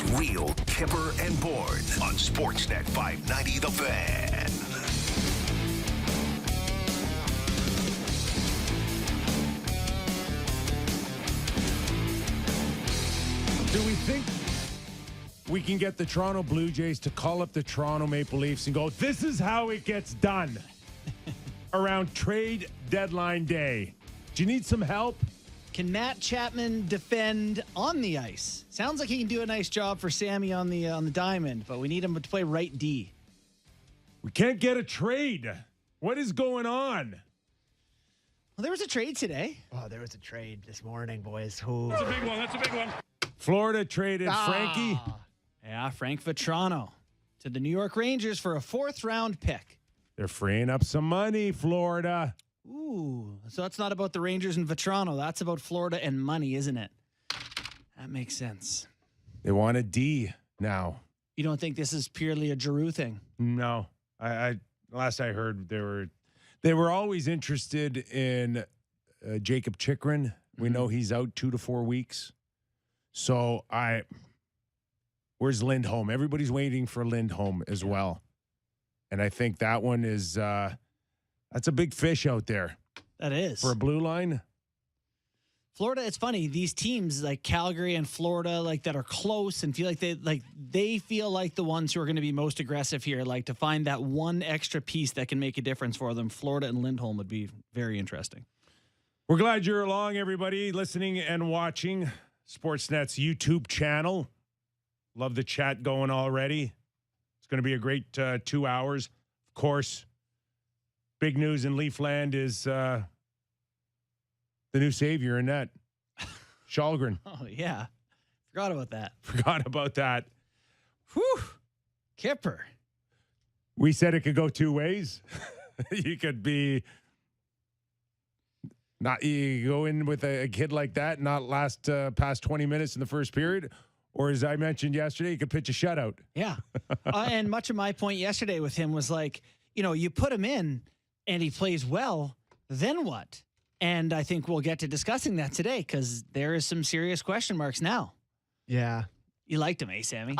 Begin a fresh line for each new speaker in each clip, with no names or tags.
It's real Kyper and Bourne on Sportsnet 590 The Fan.
Do we think we can get the Toronto Blue Jays to call up the Toronto Maple Leafs and go, this is how it gets done around trade deadline day? Do you need some help?
Can Matt Chapman defend on the ice? Sounds like he can do a nice job for Sammy on the diamond, but we need him to play right D.
We can't get a trade. What is going on?
Well, there was a trade today.
Oh, there was a trade this morning, boys. Who?
That's a big one. That's a big one.
Florida traded Frankie.
Yeah, Frank Vetrano to the New York Rangers for a 4th-round pick.
They're freeing up some money, Florida.
Ooh, so that's not about the Rangers and Vetrano. That's about Florida and money, isn't it? That makes sense.
They want a D now.
You don't think this is purely a Giroux thing?
No. I last I heard they were always interested in Jacob Chikrin. We know he's out 2 to 4 weeks. So where's Lindholm? Everybody's waiting for Lindholm as well. And I think that one is that's a big fish out there.
That is.
For a blue line.
Florida, it's funny. These teams like Calgary and Florida, like that are close and feel like they feel like the ones who are going to be most aggressive here, like to find that one extra piece that can make a difference for them. Florida and Lindholm would be very interesting.
We're glad you're along, everybody, listening and watching Sportsnet's YouTube channel. Love the chat going already. It's going to be a great 2 hours. Of course, big news in Leafland is the new savior in net, Kallgren.
Oh, yeah. Forgot about that.
Whew.
Kyper.
We said it could go two ways. You could be you go in with a kid like that, not last past 20 minutes in the first period. Or as I mentioned yesterday, you could pitch a shutout.
Yeah. And much of my point yesterday with him was like, you put him in and he plays well, then what? And I think we'll get to discussing that today because there is some serious question marks now.
Yeah.
You liked him, eh, Sammy?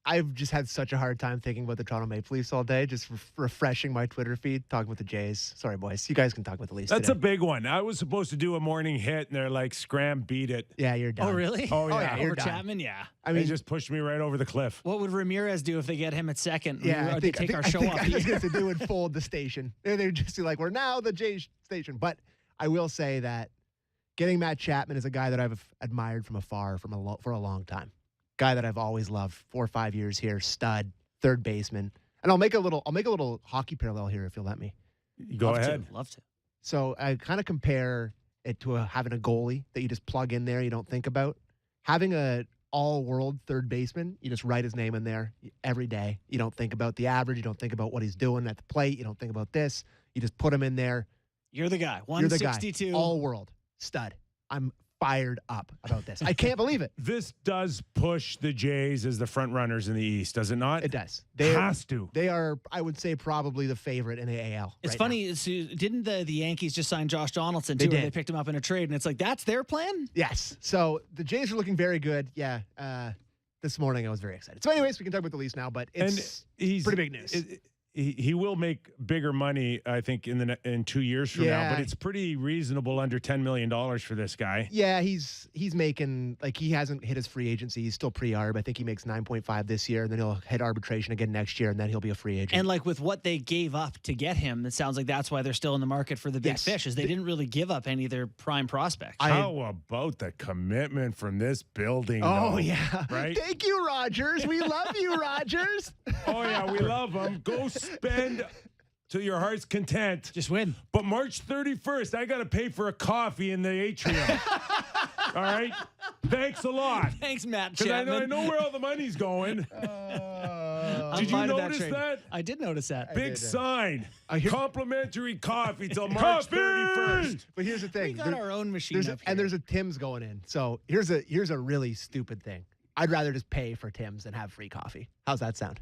I've just had such a hard time thinking about the Toronto Maple Leafs all day, just refreshing my Twitter feed, talking about the Jays. Sorry, boys. You guys can talk about the Leafs
That's
today.
a big one. I was supposed to do a morning hit, and they're like, scram, beat it.
Yeah, you're done.
Oh, really?
Oh, yeah.
you're
Over
done.
Chapman? Yeah.
I mean,
they just pushed me right over the cliff.
What would Ramirez do if they get him at second?
yeah,
Or they take our show off
I was
the air?
going to they would fold the station. They'd just be like, we're now the Jays station. But I will say that getting Matt Chapman is a guy that I've admired from afar for a long time. Guy that I've always loved. 4 or 5 years here, stud, third baseman. And I'll make a little hockey parallel here if you'll let me.
Go ahead.
Love to.
So I kind of compare it to having a goalie that you just plug in there, you don't think about. Having a all-world third baseman, you just write his name in there every day. You don't think about the average. You don't think about what he's doing at the plate. You don't think about this. You just put him in there.
You're the guy.
You're the guy.
162.
All-world. Stud. I'm fired up about this. I can't believe it.
This does push the Jays as the front runners in the East, does it not?
It does.
Has to.
They are, I would say, probably the favorite in the AL.
It's
right
funny. So didn't the Yankees just sign Josh Donaldson, too?
They did.
They picked him up in a trade, and it's like, that's their plan?
Yes. So the Jays are looking very good. Yeah. This morning I was very excited. So anyways, we can talk about the Leafs now, but it's pretty big news.
He will make bigger money, I think, in 2 years from now. But it's pretty reasonable under $10 million for this guy.
Yeah, he's making, like, he hasn't hit his free agency. He's still pre-arb. I think he makes 9.5 this year, and then he'll hit arbitration again next year, and then he'll be a free agent.
And like with what they gave up to get him, it sounds like that's why they're still in the market for the big fish, is they didn't really give up any of their prime prospects.
How about the commitment from this building?
Oh,
though,
yeah.
Right?
Thank you, Rogers. We love you, Rogers.
Oh, yeah, we love them. Go spend to your heart's content.
Just win.
But March 31st, I got to pay for a coffee in the atrium. All right? Thanks a lot.
Thanks, Matt
Because
Chapman.
I know where all the money's going. Did you
fine with
notice
trade.
that?
I did notice that.
Big sign. Complimentary coffee till March
Coffee!
31st.
But here's the thing.
We got our own machine up here.
And there's a Tim's going in. So here's a really stupid thing. I'd rather just pay for Tim's than have free coffee. How's that sound?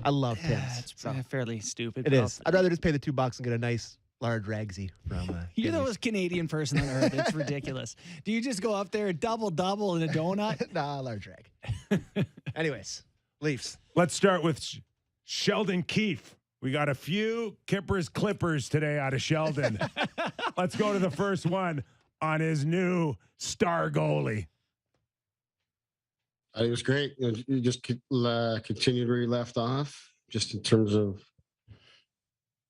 I love Tim's.
It's
so.
fairly stupid.
It is. I'd rather just pay the $2 and get a nice large Ragsy from.
You're the
Guinness.
most Canadian person on earth. It's ridiculous. Do you just go up there, double in a donut?
Nah, large rag. Anyways, Leafs.
Let's start with Sheldon Keefe. We got a few Kypers Clippers today out of Sheldon. Let's go to the first one on his new star goalie.
It was great. You just continued where you left off, just in terms of,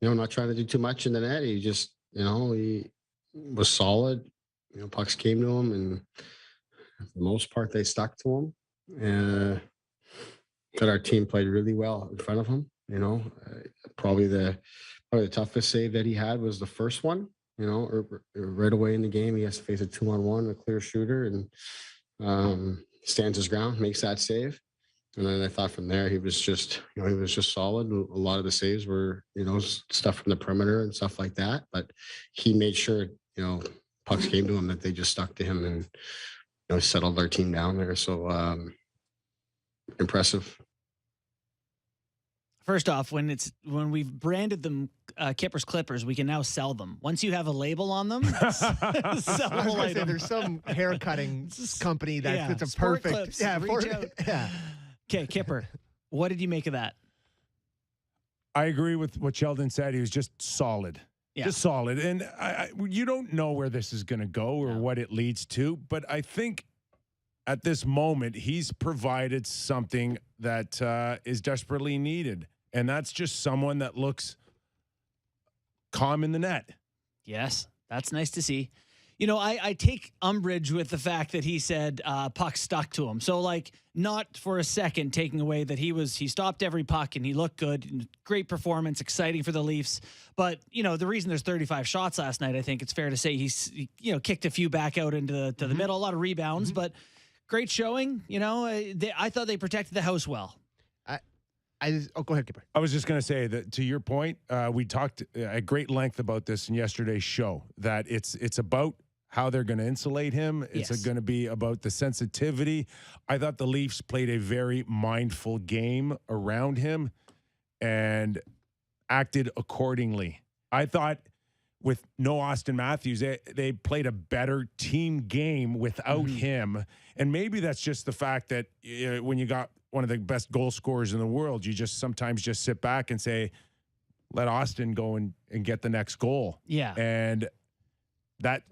not trying to do too much in the net. He just, he was solid. Pucks came to him, and for the most part, they stuck to him. That our team played really well in front of him. Probably the toughest save that he had was the first one. Right away in the game, he has to face a 2-on-1, a clear shooter, and stands his ground, makes that save. And then I thought from there, he was just solid. A lot of the saves were, stuff from the perimeter and stuff like that. But he made sure, pucks came to him, that they just stuck to him and, settled our team down there. So impressive.
First off, when we've branded them Kypers Clippers, we can now sell them. Once you have a label on them, sellable item.
There's some hair cutting company that's a
Sport
perfect.
Clips,
Yeah,
reach out.
yeah.
Okay, Kyper, what did you make of that?
I agree with what Sheldon said. He was just solid.
Yeah.
Just solid. And you don't know where this is going to go or what it leads to, but I think at this moment, he's provided something that is desperately needed. And that's just someone that looks calm in the net.
Yes, that's nice to see. I take umbrage with the fact that he said puck stuck to him. So, not for a second taking away that he stopped every puck and he looked good. Great performance, exciting for the Leafs. But, the reason there's 35 shots last night, I think it's fair to say he kicked a few back out into the middle, a lot of rebounds, but great showing. I thought they protected the house well.
Go ahead, Kyper.
I was just going to say that to your point, we talked at great length about this in yesterday's show, that it's about how they're going to insulate him. It's
Yes.
going to be about the sensitivity. I thought the Leafs played a very mindful game around him and acted accordingly. I thought with no Austin Matthews, they played a better team game without him. And maybe that's just the fact that when you got one of the best goal scorers in the world, you just sometimes just sit back and say, let Austin go and get the next goal.
Yeah.
And that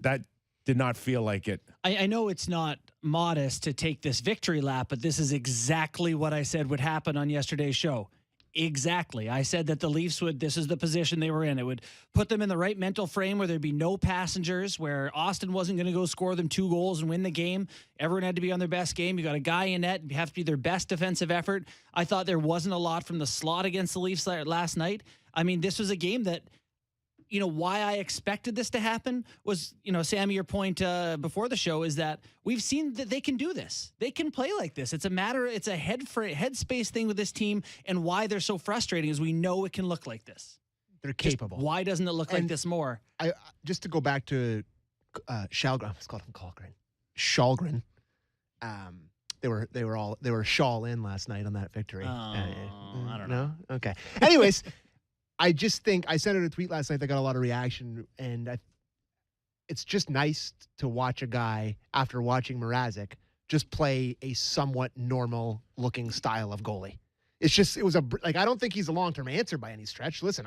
did not feel like it.
I know it's not modest to take this victory lap, but this is exactly what I said would happen on yesterday's show. Exactly. I said that the Leafs this is the position they were in. It would put them in the right mental frame where there'd be no passengers, where Austin wasn't going to go score them 2 goals and win the game. Everyone had to be on their best game. You got a guy in net. You have to be their best defensive effort. I thought there wasn't a lot from the slot against the Leafs last night. I mean, this was a game that, why I expected this to happen was, Sammy, your point before the show is that we've seen that they can do this. They can play like this. It's a headspace thing with this team, and why they're so frustrating is we know it can look like this.
They're capable.
Why doesn't it look like this more?
I just to go back to Kallgren. Let's call him Kallgren. Kallgren. They were shawl in last night on that victory.
I don't know.
No? Okay. Anyways, I just think I sent out a tweet last night that got a lot of reaction, and it's just nice to watch a guy after watching Mrazek just play a somewhat normal looking style of goalie. I don't think he's a long-term answer by any stretch. Listen,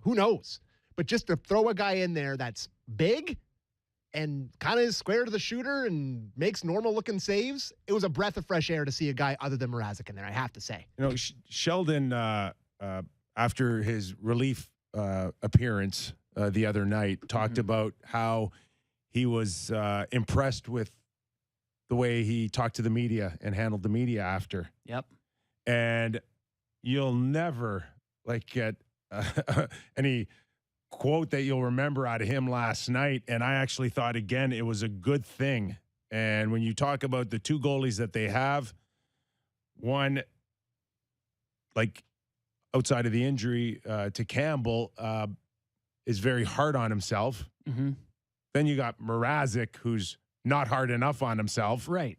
who knows? But just to throw a guy in there that's big and kind of square to the shooter and makes normal looking saves, it was a breath of fresh air to see a guy other than Mrazek in there, I have to say.
Sheldon, after his relief appearance the other night, talked about how he was impressed with the way he talked to the media and handled the media after.
Yep.
And you'll never get any quote that you'll remember out of him last night. And I actually thought, again, it was a good thing. And when you talk about the 2 goalies that they have, one, outside of the injury to Campbell, is very hard on himself.
Mm-hmm.
Then you got Mrazek, who's not hard enough on himself.
Right.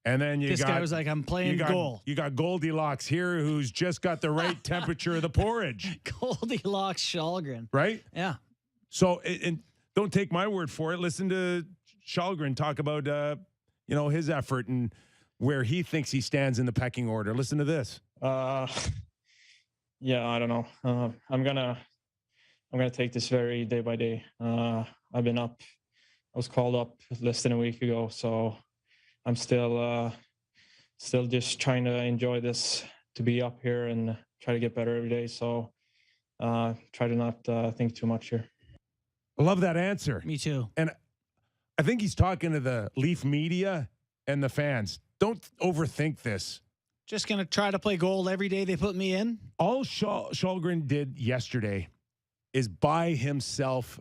And then
This guy was like, I'm playing goal.
You got Goldilocks here, who's just got the right temperature of the porridge.
Goldilocks Kallgren.
Right?
Yeah.
So, and don't take my word for it. Listen to Kallgren talk about, his effort. And where he thinks he stands in the pecking order. Listen to this.
Yeah, I don't know. I'm gonna take this very day by day. I've been up. I was called up less than a week ago, so I'm still just trying to enjoy this, to be up here and try to get better every day. So try to not think too much here.
I love that answer.
Me too.
And I think he's talking to the Leaf media and the fans. Don't overthink this.
Just going to try to play goal every day they put me in.
All Kallgren did yesterday is buy himself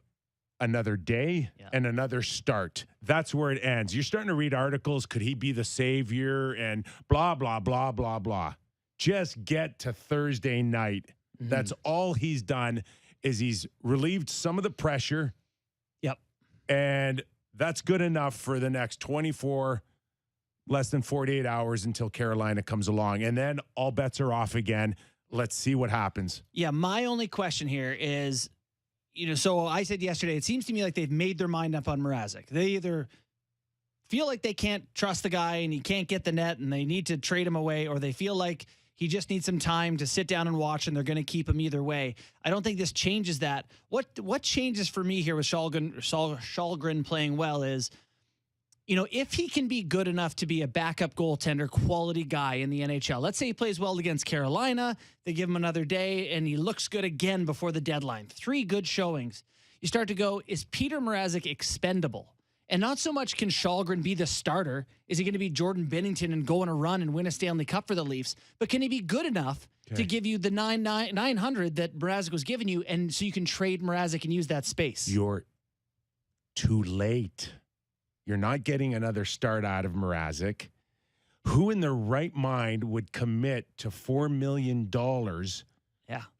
another day and another start. That's where it ends. You're starting to read articles. Could he be the savior? And blah, blah, blah, blah, blah. Just get to Thursday night. Mm-hmm. That's all he's done is he's relieved some of the pressure.
Yep.
And that's good enough for the next 24, less than 48 hours until Carolina comes along. And then all bets are off again. Let's see what happens.
Yeah, my only question here is, so I said yesterday, it seems to me like they've made their mind up on Mrazek. They either feel like they can't trust the guy and he can't get the net and they need to trade him away, or they feel like he just needs some time to sit down and watch and they're going to keep him either way. I don't think this changes that. What changes for me here with Kallgren playing well is, if he can be good enough to be a backup goaltender, quality guy in the NHL, let's say he plays well against Carolina, they give him another day, and he looks good again before the deadline. 3 good showings. You start to go, is Petr Mrazek expendable? And not so much can Kallgren be the starter. Is he going to be Jordan Binnington and go on a run and win a Stanley Cup for the Leafs? But can he be good enough to give you the 900 that Mrazek was giving you, and so you can trade Mrazek and use that space?
You're too late. You're not getting another start out of Mrazek. Who in their right mind would commit to $4 million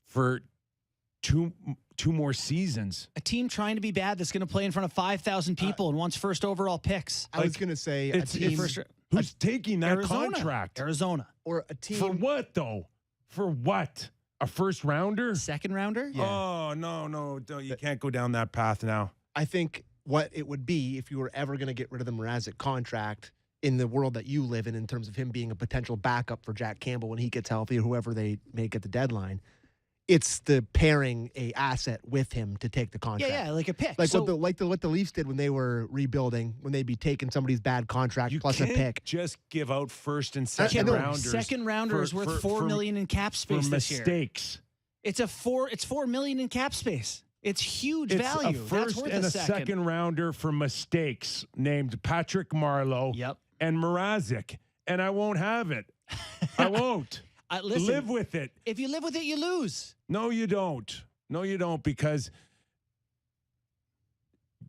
for two more seasons?
A team trying to be bad that's going to play in front of 5,000 people and wants first overall picks.
I was going to say a team
who's taking that contract?
Arizona.
Or a team.
For what, though? For what? A first rounder?
Second rounder?
Yeah. Oh, no. You can't go down that path now.
I think what it would be if you were ever going to get rid of the Mrazek contract in the world that you live in terms of him being a potential backup for Jack Campbell when he gets healthy or whoever they make at the deadline, it's the pairing a asset with him to take the contract.
Yeah, like a pick.
Like what the Leafs did when they were rebuilding, when they'd be taking somebody's bad contract plus a pick.
Just give out first and second rounders.
Second rounder is worth $4 million in cap space
for
this
mistakes.
Year. It's $4 million in cap space. It's huge value.
It's a first and a second rounder for mistakes named Patrick Marleau and Mrazek. And I won't have it. I won't.
Listen,
live with it.
If you live with it, you lose.
No, you don't. No, you don't, because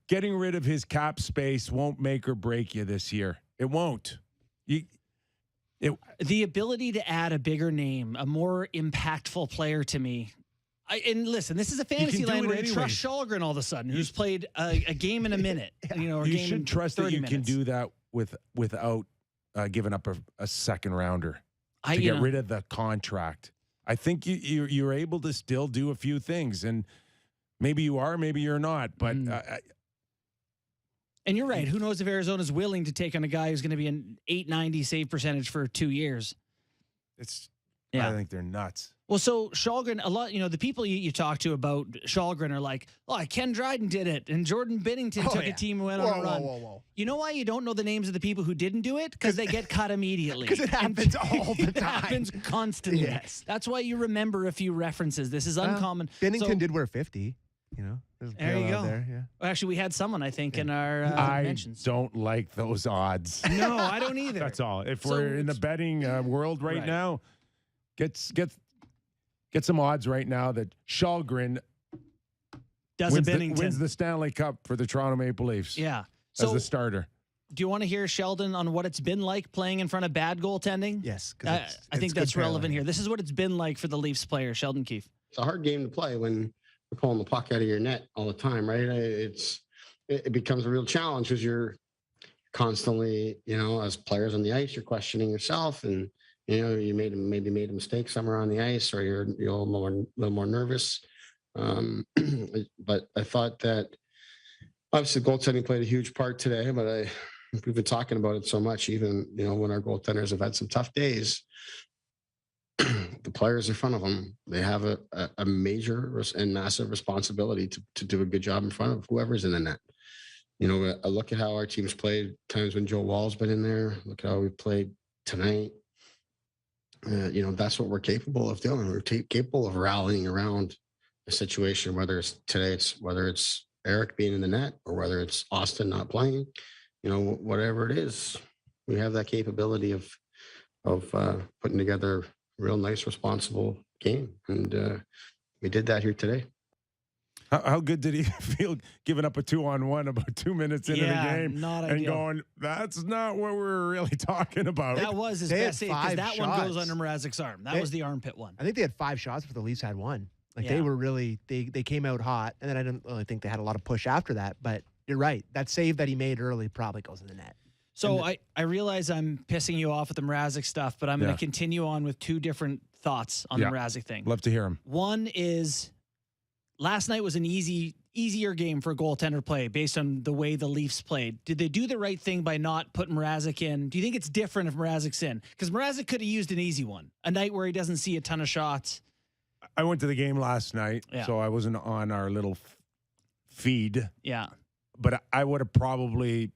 getting rid of his cap space won't make or break you this year. It won't.
The ability to add a bigger name, a more impactful player to me. And listen, this is a fantasy land where you trust Kallgren all of a sudden, who's played a game in a minute. Or
you
game
should
in
trust that you
minutes.
can do that without giving up a second rounder to get rid of the contract. I think you're able to still do a few things, and maybe you are, maybe you're not. But
and you're right. Who knows if Arizona's willing to take on a guy who's going to be an .890 save percentage for 2 years? I think they're nuts. Well, so Kallgren, a lot, the people you talk to about Kallgren are like, Ken Dryden did it, and Jordan Binnington took a team and went on a run.
Whoa.
You know why you don't know the names of the people who didn't do it? Because they get cut immediately.
Because it happens all the time.
It happens constantly.
Yes.
That's why you remember a few references. This is uncommon.
Binnington did wear 50,
There you go.
There, yeah.
Well, actually, we had someone, I think, in our mentions.
I don't like those odds.
No, I don't either.
That's all. If we're in the betting world right now, get some odds right now that Kallgren wins the Stanley Cup for the Toronto Maple Leafs.
Yeah.
As the starter.
Do you want to hear Sheldon on what it's been like playing in front of bad goaltending?
Yes.
I think that's relevant here. This is what it's been like for the Leafs player, Sheldon Keefe.
It's a hard game to play when you're pulling the puck out of your net all the time, right? It becomes a real challenge because you're constantly, as players on the ice, you're questioning yourself, and you maybe made a mistake somewhere on the ice, or you're a little more nervous. But I thought that obviously goaltending played a huge part today, but we've been talking about it so much, even, when our goaltenders have had some tough days, the players in front of them, they have a major and massive responsibility to do a good job in front of whoever's in the net. I look at how our team's played times when Joe Wall's been in there. Look at how we played tonight. That's what we're capable of doing. We're capable of rallying around a situation, whether it's Eric being in the net or whether it's Austin not playing, whatever it is, we have that capability of putting together a real nice, responsible game. And we did that here today.
How good did he feel giving up a 2-on-1 about 2 minutes into the game?
Not
and
ideal.
going, that's not what we're really talking about.
That was his
They had
best save because
5
that one goes
shots.
under Mrazek's arm. That was the armpit one.
I think they had 5 shots, but the Leafs had 1. Like
Yeah.
they were really they came out hot, and then I didn't really think they had a lot of push after that. But you're right, that save that he made early probably goes in the net.
So I realize I'm pissing you off with the Mrazek stuff, but I'm going
Yeah.
to continue on with 2 different thoughts on the
Yeah.
Mrazek thing.
Love to hear him.
One is last night was an easier game for goaltender play based on the way the Leafs played. Did they do the right thing by not putting Mrazek in? Do you think it's different if Mrazek's in? Because Mrazek could have used an easy one, a night where he doesn't see a ton of shots.
I went to the game last night,
Yeah.
so I wasn't on our little feed,
Yeah.
but I would have probably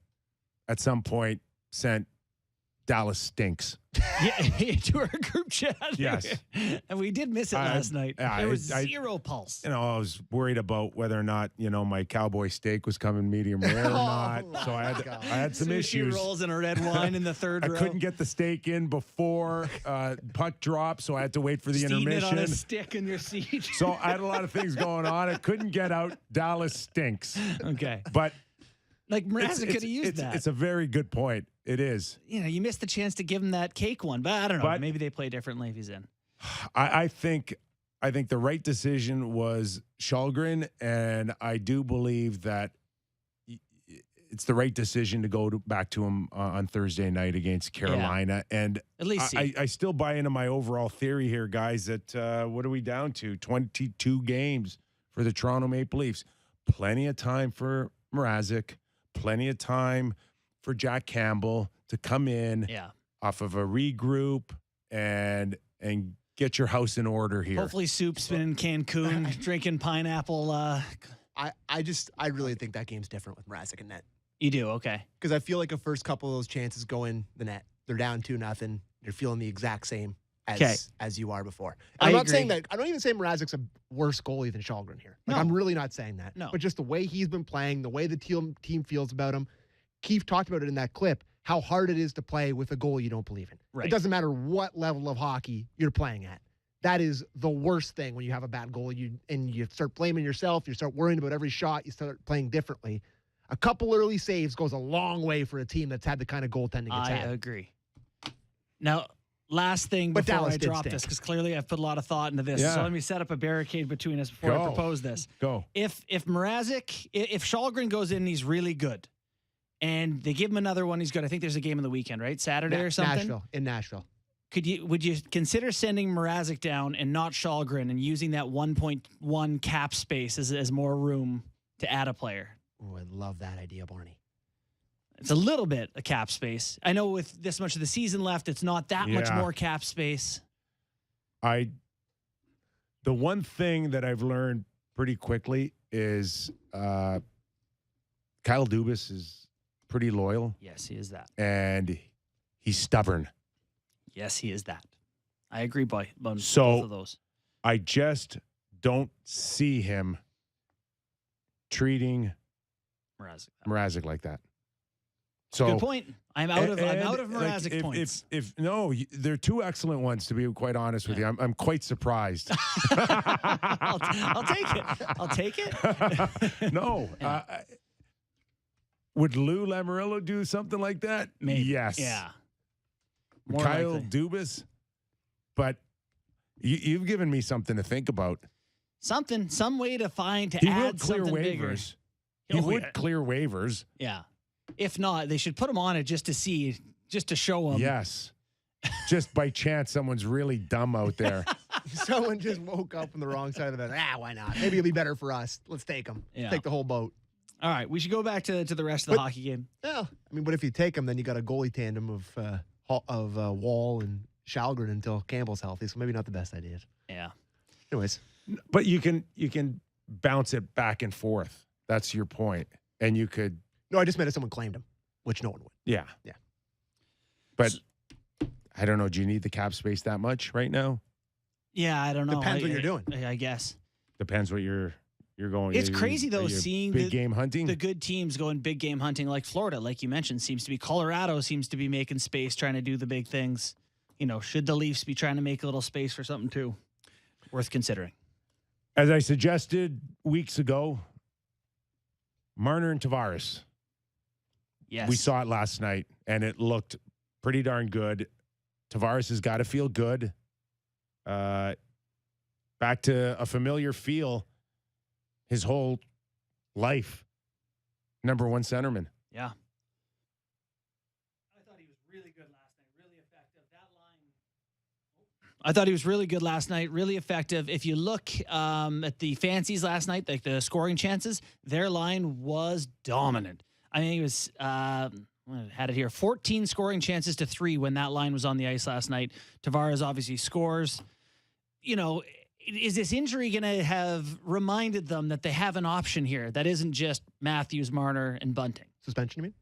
at some point sent Dallas stinks.
Yeah, to our group chat.
Yes.
And we did miss it last night.
yeah,
There was
I-
zero pulse.
I was worried about whether or not, my cowboy steak was coming medium rare or not. So I had some
Sushi
issues.
rolls and a red wine in the third
I
row.
couldn't get the steak in before puck drop, so I had to wait for the
Steam it on a
intermission.
stick in your seat.
So I had a lot of things going on. I couldn't get out. Dallas stinks.
Okay.
But
Like Mrazek could have used that.
It's a very good point. It is.
You missed the chance to give him that cake one, but I don't know.
But-
Maybe they play differently if he's in.
I think the right decision was Kallgren, and I do believe that it's the right decision to go back to him on Thursday night against Carolina. And
At least see.
I still buy into my overall theory here, guys, that what are we down to? 22 games for the Toronto Maple Leafs. Plenty of time for Mrazek, plenty of time for Jack Campbell to come in
Yeah.
off of a regroup and get your house in order here.
Hopefully Soup's been in Cancun drinking pineapple.
I really think that game's different with Mrazek and net,
You do? Okay.
because I feel like the first couple of those chances go in the net. They're down 2-0. You're feeling the exact same as you are before. And I'm not saying that. I don't even say Mrazek's a worse goalie than Kallgren here. Like,
No.
I'm really not saying that.
No.
But just the way he's been playing, the way the team feels about him. Keefe talked about it in that clip, how hard it is to play with a goal you don't believe in.
Right.
It doesn't matter what level of hockey you're playing at. That is the worst thing when you have a bad goalie and you start blaming yourself, you start worrying about every shot, you start playing differently. A couple early saves goes a long way for a team that's had the kind of goaltending it's
I
had.
agree. Now, last thing
But
before
Dallas
I
did
drop
stink.
this, because clearly I've put a lot of thought into this.
Yeah.
So let me set up a barricade between us before I
Go.
propose this.
Go.
If Mrazek, if Kallgren goes in and he's really good, and they give him another one, he's good. I think there's a game in the weekend, right? Saturday or something?
In Nashville.
Would you consider sending Mrazek down and not Kallgren and using that 1.1 cap space as more room to add a player?
Oh, I love that idea, Barney.
It's a little bit of cap space. I know with this much of the season left, it's not that much
Yeah.
more cap space.
The one thing that I've learned pretty quickly is Kyle Dubas is pretty loyal
Yes, he is that.
and he's stubborn.
Yes, he is that. I agree on
So-
both of those.
I just don't see him treating Mrazek like that. So
Good point. I'm out of
like,
Mrazek points.
they're 2 excellent ones, to be quite honest with you. I'm quite surprised.
I'll take it. I'll take it.
No. Would Lou Lamoriello do something like that?
Maybe.
Yes.
Yeah. More
Kyle
likely.
Dubas? But you've given me something to think about.
Some way to find to
He will
add
clear
something bigger.
waivers. He
Oh,
would
yeah.
clear waivers.
Yeah. If not, they should put him on it just to see, just to show him.
Yes. Just by chance, someone's really dumb out there.
Someone just woke up on the wrong side of the bed. Why not? Maybe it'll be better for us. Let's take him.
Yeah.
Take the whole boat.
All right, we should go back to the rest of the hockey game.
Yeah, I mean, but if you take him, then you got a goalie tandem of Wall and Kallgren until Campbell's healthy. So maybe not the best idea.
Yeah.
Anyways,
But you can bounce it back and forth. That's your point. And you could.
no, I just meant if someone claimed him, which no one would.
Yeah.
Yeah.
But I don't know. Do you need the cap space that much right now?
Yeah, I don't know.
Depends what you're doing.
I guess.
Depends what you're going.
It's crazy, though, seeing
big game hunting.
The good teams going big game hunting, like Florida, like you mentioned, seems to be. Colorado seems to be making space, trying to do the big things. Should the Leafs be trying to make a little space for something too? Worth considering.
As I suggested weeks ago, Marner and Tavares.
Yes.
We saw it last night, and it looked pretty darn good. Tavares has got to feel good. Back to a familiar feel his whole life. Number one centerman.
Yeah. I thought he was really good last night. Really effective. That line. I thought he was really good last night. Really effective. If you look at the fancies last night, like the scoring chances, their line was dominant. I mean, he was had it here. 14 scoring chances to 3 when that line was on the ice last night. Tavares obviously scores. Is this injury going to have reminded them that they have an option here that isn't just Matthews, Marner, and Bunting?
Suspension, you mean?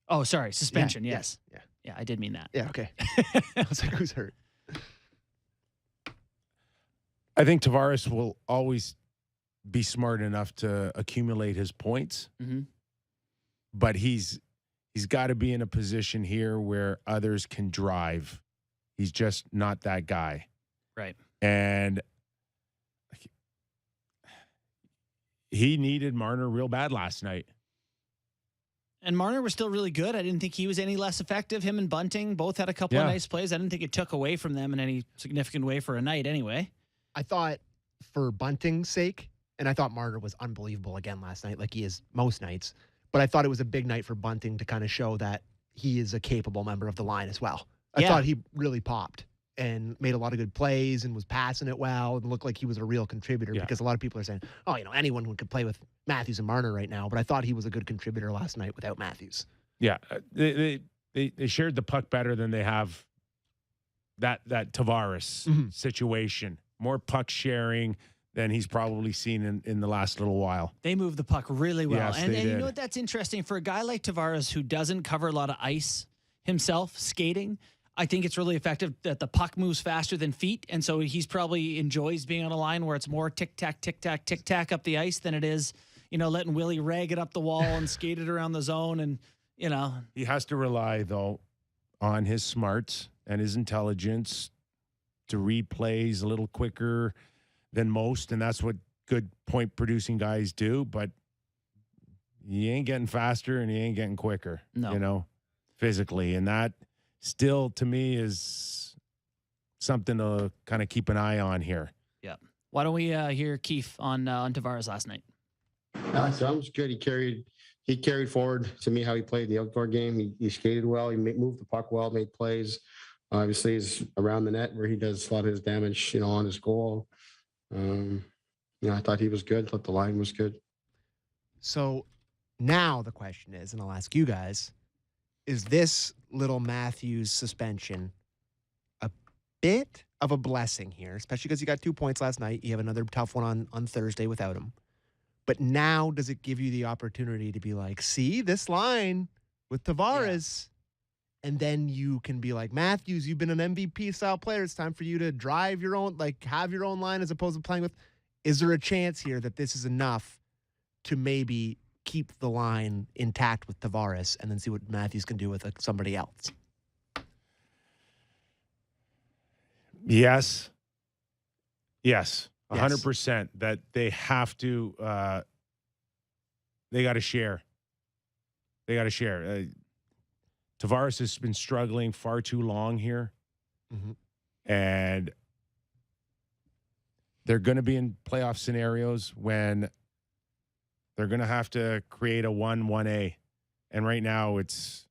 Oh, sorry. Suspension,
Yeah,
yes. Yeah, I did mean that.
Yeah, okay. I was like, who's hurt?
I think Tavares will always be smart enough to accumulate his points, but he's got to be in a position here where others can drive. He's just not that guy.
Right.
And he needed Marner real bad last night.
And Marner was still really good. I didn't think he was any less effective. Him and Bunting both had a couple of nice plays. I didn't think it took away from them in any significant way for a night anyway.
I thought for Bunting's sake, and I thought Marner was unbelievable again last night, like he is most nights, but I thought it was a big night for Bunting to kind of show that he is a capable member of the line as well. I thought he really popped and made a lot of good plays and was passing it well and looked like he was a real contributor because a lot of people are saying, anyone who could play with Matthews and Marner right now. But I thought he was a good contributor last night without Matthews.
Yeah. They shared the puck better than they have that Tavares situation. More puck sharing than he's probably seen in the last little while.
They moved the puck really well.
Yes,
and
they
you
did.
know what? That's interesting. For a guy like Tavares who doesn't cover a lot of ice himself, skating, I think it's really effective that the puck moves faster than feet. And so he's probably enjoys being on a line where it's more tick-tack, tick-tack, tick-tack up the ice than it is, letting Willie rag it up the wall and skate it around the zone. And,
He has to rely, though, on his smarts and his intelligence to read plays a little quicker than most. And that's what good point-producing guys do. But he ain't getting faster and he ain't getting quicker, physically. And that still, to me, is something to kind of keep an eye on here.
Yeah. Why don't we hear Keefe on Tavares last night?
So was good. He carried forward to me how he played in the outdoor game. He skated well. He moved the puck well, made plays. Obviously, he's around the net where he does a lot of his damage, on his goal. I thought he was good. I thought the line was good.
So now the question is, and I'll ask you guys, is this little Matthews suspension a bit of a blessing here, especially because you got 2 points last night? You have another tough one on Thursday without him. But now does it give you the opportunity to be like, see this line with Tavares? And then you can be like, Matthews, you've been an MVP style player. It's time for you to drive your own, have your own line as opposed to playing with. Is there a chance here that this is enough to maybe keep the line intact with Tavares and then see what Matthews can do with somebody else?
Yes. 100% that they have to, they got to share. Tavares has been struggling far too long here. And they're going to be in playoff scenarios when they're going to have to create a 1-1A. And right now it's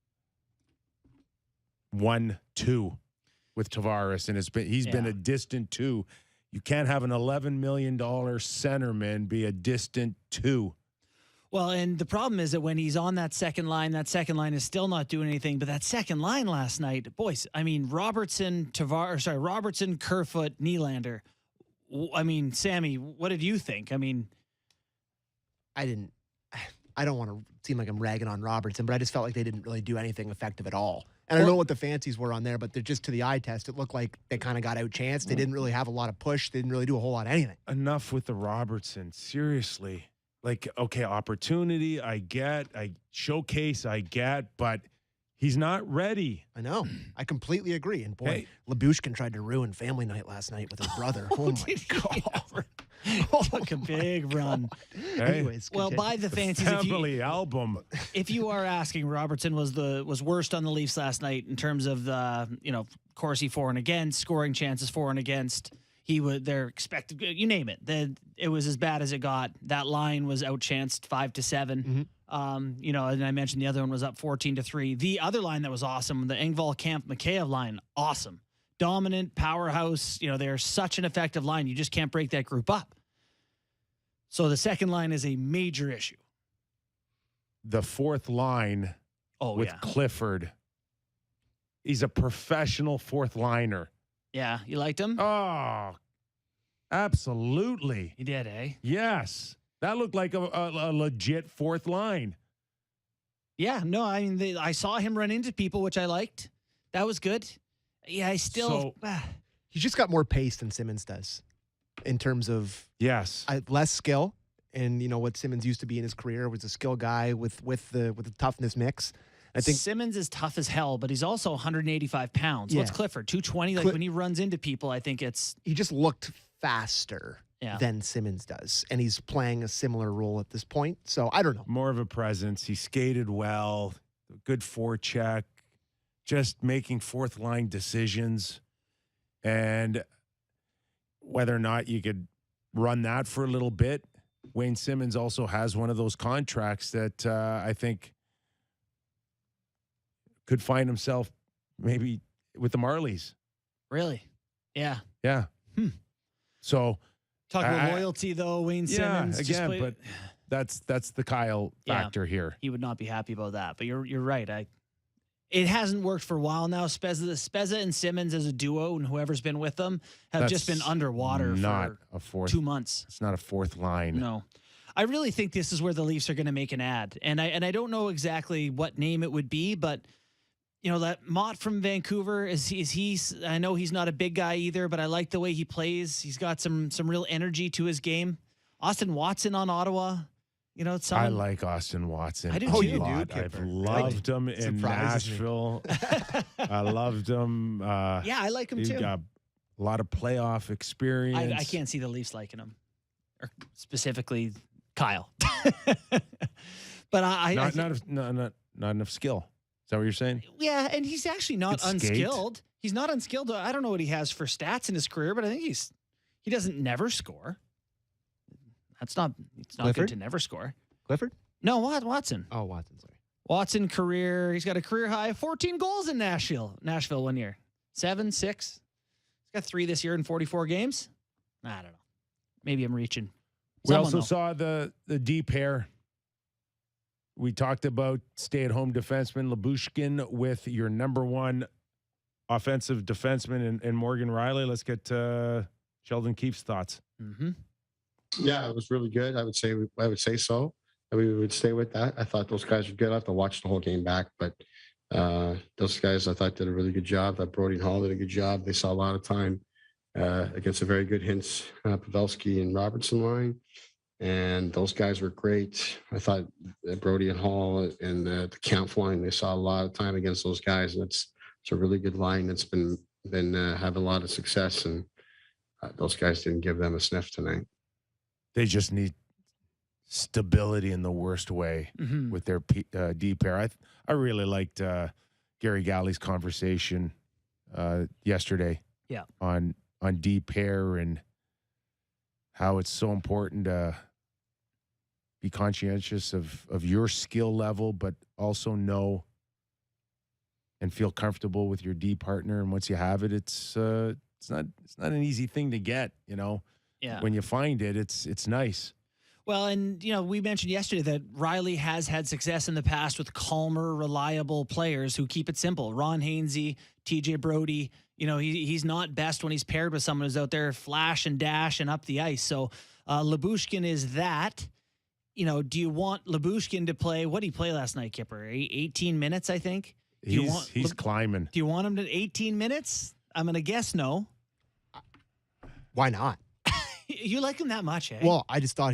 1-2 with Tavares. And he's been a distant 2. You can't have an $11 million centerman be a distant 2.
Well, and the problem is that when he's on that second line is still not doing anything. But that second line last night, boys, I mean, Robertson, Kerfoot, Nylander. I mean, Sammy, what did you think? I mean,
I don't want to seem like I'm ragging on Robertson, but I just felt like they didn't really do anything effective at all. And I don't know what the fancies were on there, but they're just to the eye test. It looked like they kind of got outchanced. They didn't really have a lot of push. They didn't really do a whole lot of anything.
Enough with the Robertson. Seriously. Like, okay, opportunity, I showcase, but he's not ready.
I know. I completely agree. And boy, Lyubushkin tried to ruin family night last night with his brother. Oh my God.
Took a big run.
Anyways,
well,
continue.
by the fancies,
Family album.
If you are asking, Robertson was worst on the Leafs last night in terms of the Corsi for and against, scoring chances for and against. They're expected, you name it. It was as bad as it got. That line was outchanced 5-7.
Mm-hmm.
And I mentioned the other one was up 14-3. The other line that was awesome, the Engvall Camp Mikheyev line, awesome. Dominant, powerhouse. They're such an effective line. You just can't break that group up. So the second line is a major issue.
The fourth line with Clifford. He's a professional fourth liner.
Yeah, you liked him?
Oh, absolutely.
You did, eh?
Yes. That looked like a legit fourth line.
Yeah, no, I mean, I saw him run into people, which I liked. That was good. Yeah, I still...
He's just got more pace than Simmons does in terms of less skill. And, what Simmons used to be in his career was a skill guy with the toughness mix. I think
Simmons is tough as hell, but he's also 185 pounds.
Yeah.
What's Clifford? 220? Like when he runs into people, I think it's...
He just looked faster than Simmons does. And he's playing a similar role at this point. So I don't know.
More of a presence. He skated well. Good forecheck. Just making fourth line decisions. And whether or not you could run that for a little bit, Wayne Simmons also has one of those contracts that I think could find himself maybe with the Marlies.
Really? Yeah.
Yeah. So
talking about loyalty, though, Wayne Simmons.
Yeah, again, but that's the Kyle factor here.
He would not be happy about that. But you're right. It hasn't worked for a while now. Spezza and Simmons as a duo, and whoever's been with them have just been underwater for 2 months.
It's not a fourth line.
No. I really think this is where the Leafs are going to make an ad. And I don't know exactly what name it would be, but that Mott from Vancouver I know he's not a big guy either, but I like the way he plays. He's got some real energy to his game. Austin Watson on Ottawa.
I like Austin Watson.
I do too.
You do,
I've loved him in Nashville. I loved him.
I like him
he's
too.
Got a lot of playoff experience.
I can't see the Leafs liking him, or specifically Kyle. But
not enough skill. Is that what you're saying?
Yeah, and he's actually not unskilled. He's not unskilled. I don't know what he has for stats in his career, but I think he doesn't never score. It's not good to never score.
Clifford?
No, Watson.
Oh, Watson, sorry.
Watson career. He's got a career high 14 goals in Nashville 1 year. 7, 6. He's got 3 this year in 44 games. I don't know. Maybe I'm reaching.
We also saw the D pair. We talked about stay-at-home defenseman Lyubushkin with your number one offensive defenseman and Morgan Riley. Let's get Sheldon Keefe's thoughts.
Mm-hmm.
Yeah, it was really good. I would say so. We would stay with that. I thought those guys were good. I have to watch the whole game back, but those guys I thought did a really good job. That Brody and Hall did a good job. They saw a lot of time against a very good Hintz, Pavelski, and Robertson line. And those guys were great. I thought Brody and Hall and the Kampf line, they saw a lot of time against those guys. And it's a really good line that's been having a lot of success. And those guys didn't give them a sniff tonight.
They just need stability in the worst way with their D pair. I really liked Gary Galley's conversation yesterday on D pair and how it's so important to be conscientious of your skill level, but also know and feel comfortable with your D partner. And once you have it, it's not an easy thing to get, Yeah. When you find it, it's nice.
Well, and, we mentioned yesterday that Riley has had success in the past with calmer, reliable players who keep it simple. Ron Hainsey, TJ Brody, he's not best when he's paired with someone who's out there flash and dash and up the ice. So Lyubushkin is that. Do you want Lyubushkin to play? What did he play last night, Kyper? 18 minutes, I think.
He's climbing.
Do you want him to 18 minutes? I'm going to guess no.
Why not?
You like him that much, eh?
Well, I just thought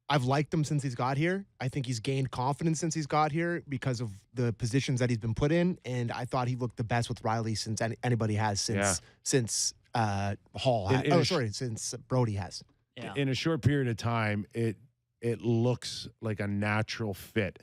I've liked him since he's got here. I think he's gained confidence since he's got here because of the positions that he's been put in. And I thought he looked the best with Riley since anybody has since Hall. Since Brody has.
Yeah.
In a short period of time, it looks like a natural fit.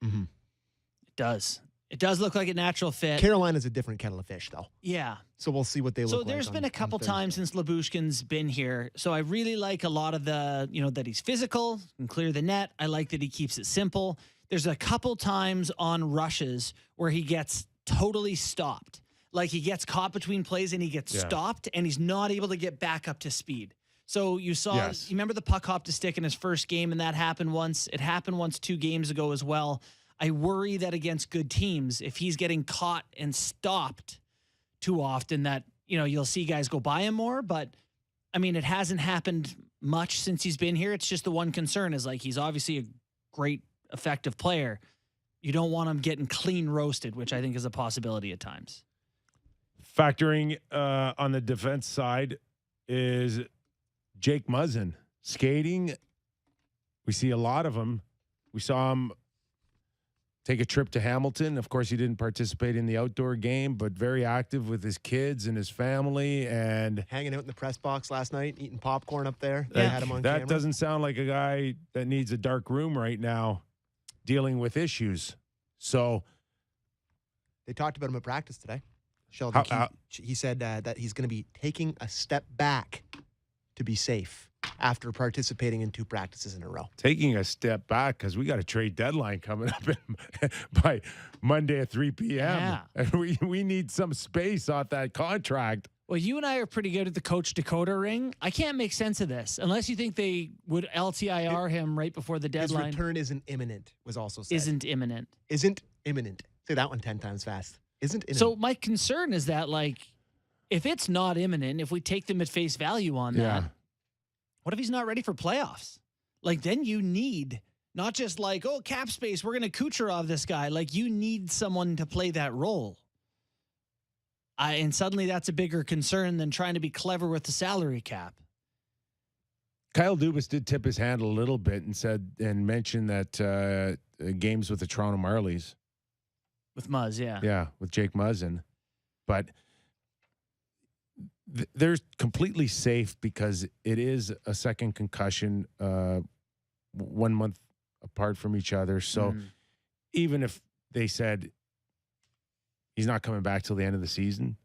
Mm-hmm.
It does. It does look like a natural fit.
Carolina's a different kettle of fish, though.
Yeah.
So we'll see what they look like.
So there's been a couple times since Lyubushkin's been here. So I really like a lot of the, that he's physical and clear the net. I like that he keeps it simple. There's a couple times on rushes where he gets totally stopped. Like he gets caught between plays and he gets stopped and he's not able to get back up to speed. So you saw, you remember the puck hop to stick in his first game, and that happened once. It happened once 2 games ago as well. I worry that against good teams, if he's getting caught and stopped too often, that, you'll see guys go by him more. But, it hasn't happened much since he's been here. It's just the one concern is, he's obviously a great, effective player. You don't want him getting clean roasted, which I think is a possibility at times.
Factoring on the defense side is Jake Muzzin. Skating, we see a lot of him. We saw him take a trip to Hamilton. Of course, he didn't participate in the outdoor game, but very active with his kids and his family and
hanging out in the press box last night, eating popcorn up there. They had him on camera.
That doesn't sound like a guy that needs a dark room right now dealing with issues. So
they talked about him at practice today. Sheldon Keefe, he said that he's going to be taking a step back to be safe after participating in 2 practices in a row.
Taking a step back because we got a trade deadline coming up by Monday at 3 p.m.
Yeah.
And we need some space off that contract.
Well, you and I are pretty good at the Coach Dakota ring. I can't make sense of this unless you think they would LTIR him right before the deadline.
His return isn't imminent, was also said.
Isn't imminent.
Isn't imminent. Say that one 10 times fast. Isn't imminent.
So my concern is that, if it's not imminent, if we take them at face value on that, what if he's not ready for playoffs? Then you need not just cap space, we're going to Kucherov this guy. You need someone to play that role. And suddenly that's a bigger concern than trying to be clever with the salary cap.
Kyle Dubas did tip his hand a little bit and mentioned that games with the Toronto Marlies.
With Muzz, yeah.
Yeah, with Jake Muzzin. But they're completely safe because it is a second concussion 1 month apart from each other. So even if they said he's not coming back till the end of the season,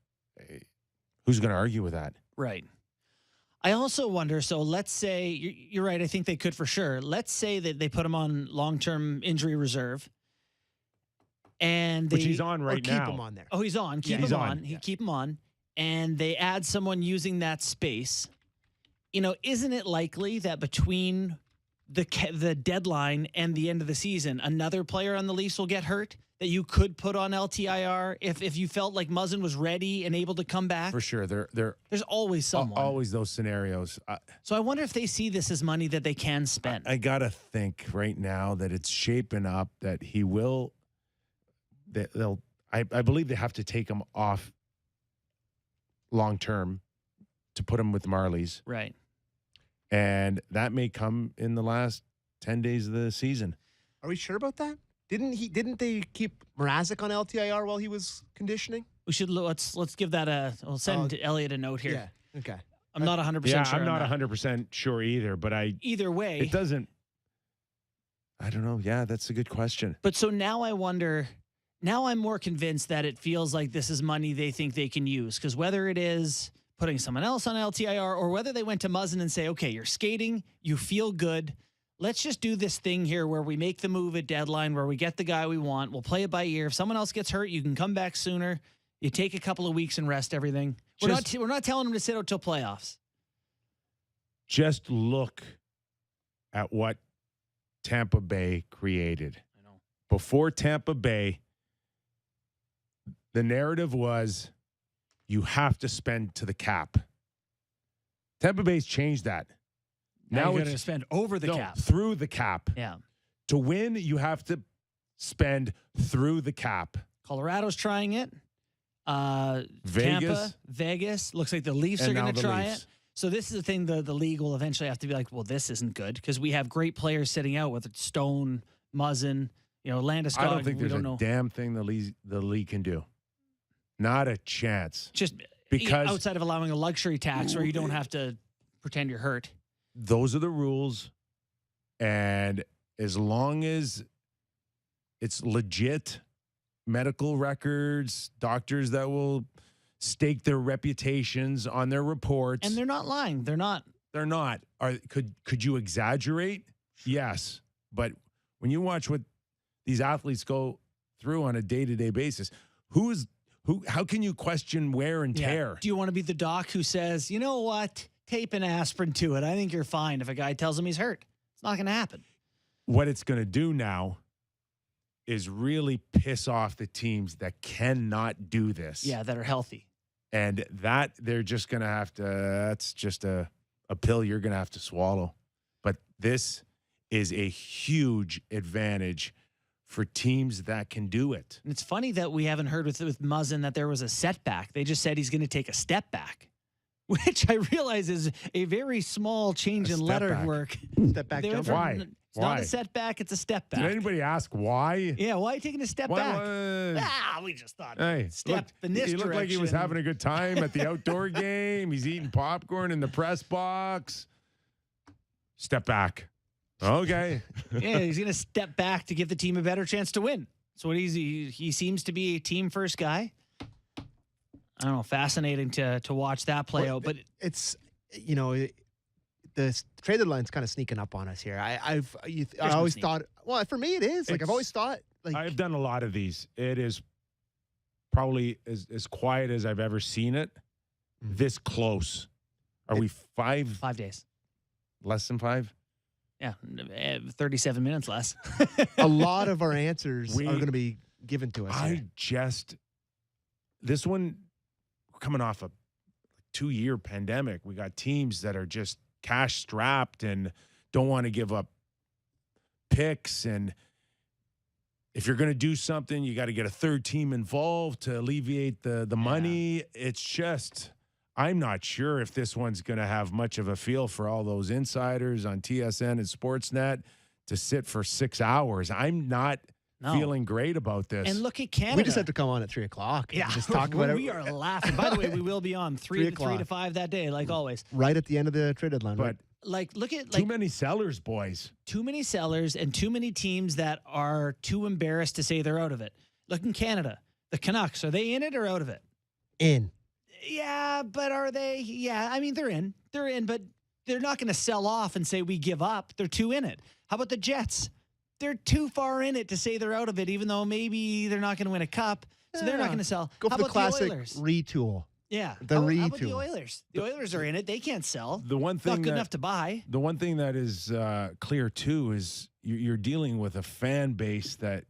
who's going to argue with that?
Right. I also wonder, so let's say, you're right, I think they could for sure. Let's say that they put him on long-term injury reserve.
Which he's on right now.
Keep him on there.
Oh, he's on. Keep him on. Keep him on. And they add someone using that space. Isn't it likely that between the deadline and the end of the season, another player on the Leafs will get hurt that you could put on LTIR if you felt like Muzzin was ready and able to come back?
For sure.
There's always someone.
Always those scenarios.
So I wonder if they see this as money that they can spend.
I got to think right now that it's shaping up that he will. I believe they have to take him off long term to put him with the Marlies.
Right.
And that may come in the last 10 days of the season.
Are we sure about that? Didn't they keep Mrazek on LTIR while he was conditioning?
We should let's give that we'll send Elliot a note here.
Yeah. Okay.
I'm not 100%
yeah,
sure.
I'm not 100% sure either, but
either way.
It doesn't. I don't know. Yeah, that's a good question.
But so now I wonder. Now I'm more convinced that it feels like this is money they think they can use, because whether it is putting someone else on LTIR or whether they went to Muzzin and say, okay, you're skating, you feel good. Let's just do this thing here where we make the move at deadline, where we get the guy we want. We'll play it by ear. If someone else gets hurt, you can come back sooner. You take a couple of weeks and rest everything. We're not telling them to sit out till playoffs.
Just look at what Tampa Bay created.
I know.
Before Tampa Bay, the narrative was you have to spend to the cap. Tampa Bay's changed that.
Now you're
it's
going to spend over the
no,
cap.
through the cap.
Yeah.
To win, you have to spend through the cap.
Colorado's trying it.
Vegas.
Tampa, Vegas. Looks like the Leafs
And
are
now
going to
the
try
Leafs.
it. So this is the thing the league will eventually have to be like, well, this isn't good because we have great players sitting out, whether it's Stone, Muzzin, Landeskog.
I don't think there's
we
a
don't know.
damn thing the league can do. Not a chance.
Just
Because
outside of allowing a luxury tax where you don't have to pretend you're hurt.
those are the rules. And as long as it's legit medical records, doctors that will stake their reputations on their reports.
And they're not lying. They're not.
They're not. Could you exaggerate? Yes. But when you watch what these athletes go through on a day-to-day basis, how can you question wear and tear?
Do you want to be the doc who says, you know what? Tape an aspirin to it. I think you're fine if a guy tells him he's hurt. It's not going to happen.
What it's going to do now is really piss off the teams that cannot do this.
Yeah, that are healthy.
And that they're just going to have to, that's just a pill you're going to have to swallow. But this is a huge advantage for teams that can do it.
And it's funny that we haven't heard with Muzzin that there was a setback. They just said he's going to take a step back, which I realize is a very small change
A
in
step
letter
back.
work.
Step back
They went
jumper.
from-
Why?
It's not
Why?
a setback, it's a step back.
Did anybody ask why?
Yeah, why are you taking a step back? We just thought
Hey,
step in this
he looked like he was
direction.
having a good time at the outdoor game. He's eating popcorn in the press box. Step back. Okay.
Yeah, he's going to step back to give the team a better chance to win. So he seems to be a team first guy. I don't know, fascinating to watch that play out. But
It's, the trade deadline's kind of sneaking up on us here. I
no
always
sneak.
thought, well, for me it is. Like I've always thought, like
I've done a lot of these. It is probably as quiet as I've ever seen it. This close. Are we 5?
5 days.
Less than 5?
Yeah, 37 minutes less.
a lot of our answers
We-
are going to be given to us. here.
This one, we're coming off a 2-year pandemic. We got teams that are just cash strapped and don't want to give up picks. And if you're going to do something, you got to get a third team involved to alleviate the money. It's just, I'm not sure if this one's going to have much of a feel for all those insiders on TSN and Sportsnet to sit for 6 hours. I'm not feeling great about this.
And look at Canada.
We just have to come on at 3:00.
Yeah,
And just talk about
we
it
are laughing. By the way, we will be on 3
o'clock.
to 5 that day, like always.
right at the end of the trade deadline.
but
Like, look at
too many sellers, boys.
too many sellers and too many teams that are too embarrassed to say they're out of it. Look in Canada, the Canucks, are they in it or out of it?
In.
Yeah, but are they? Yeah, I mean, they're in. They're in, but they're not going to sell off and say we give up. They're too in it. How about the Jets? They're too far in it to say they're out of it, even though maybe they're not going to win a cup. So they're not going to sell.
Go
How
for the
about
classic
the Oilers?
retool.
Yeah.
the
How about the
retool.
Oilers? The Oilers are in it. They can't sell.
The one thing
Not good
that-
enough to buy.
The one thing that is clear too is you're dealing with a fan base that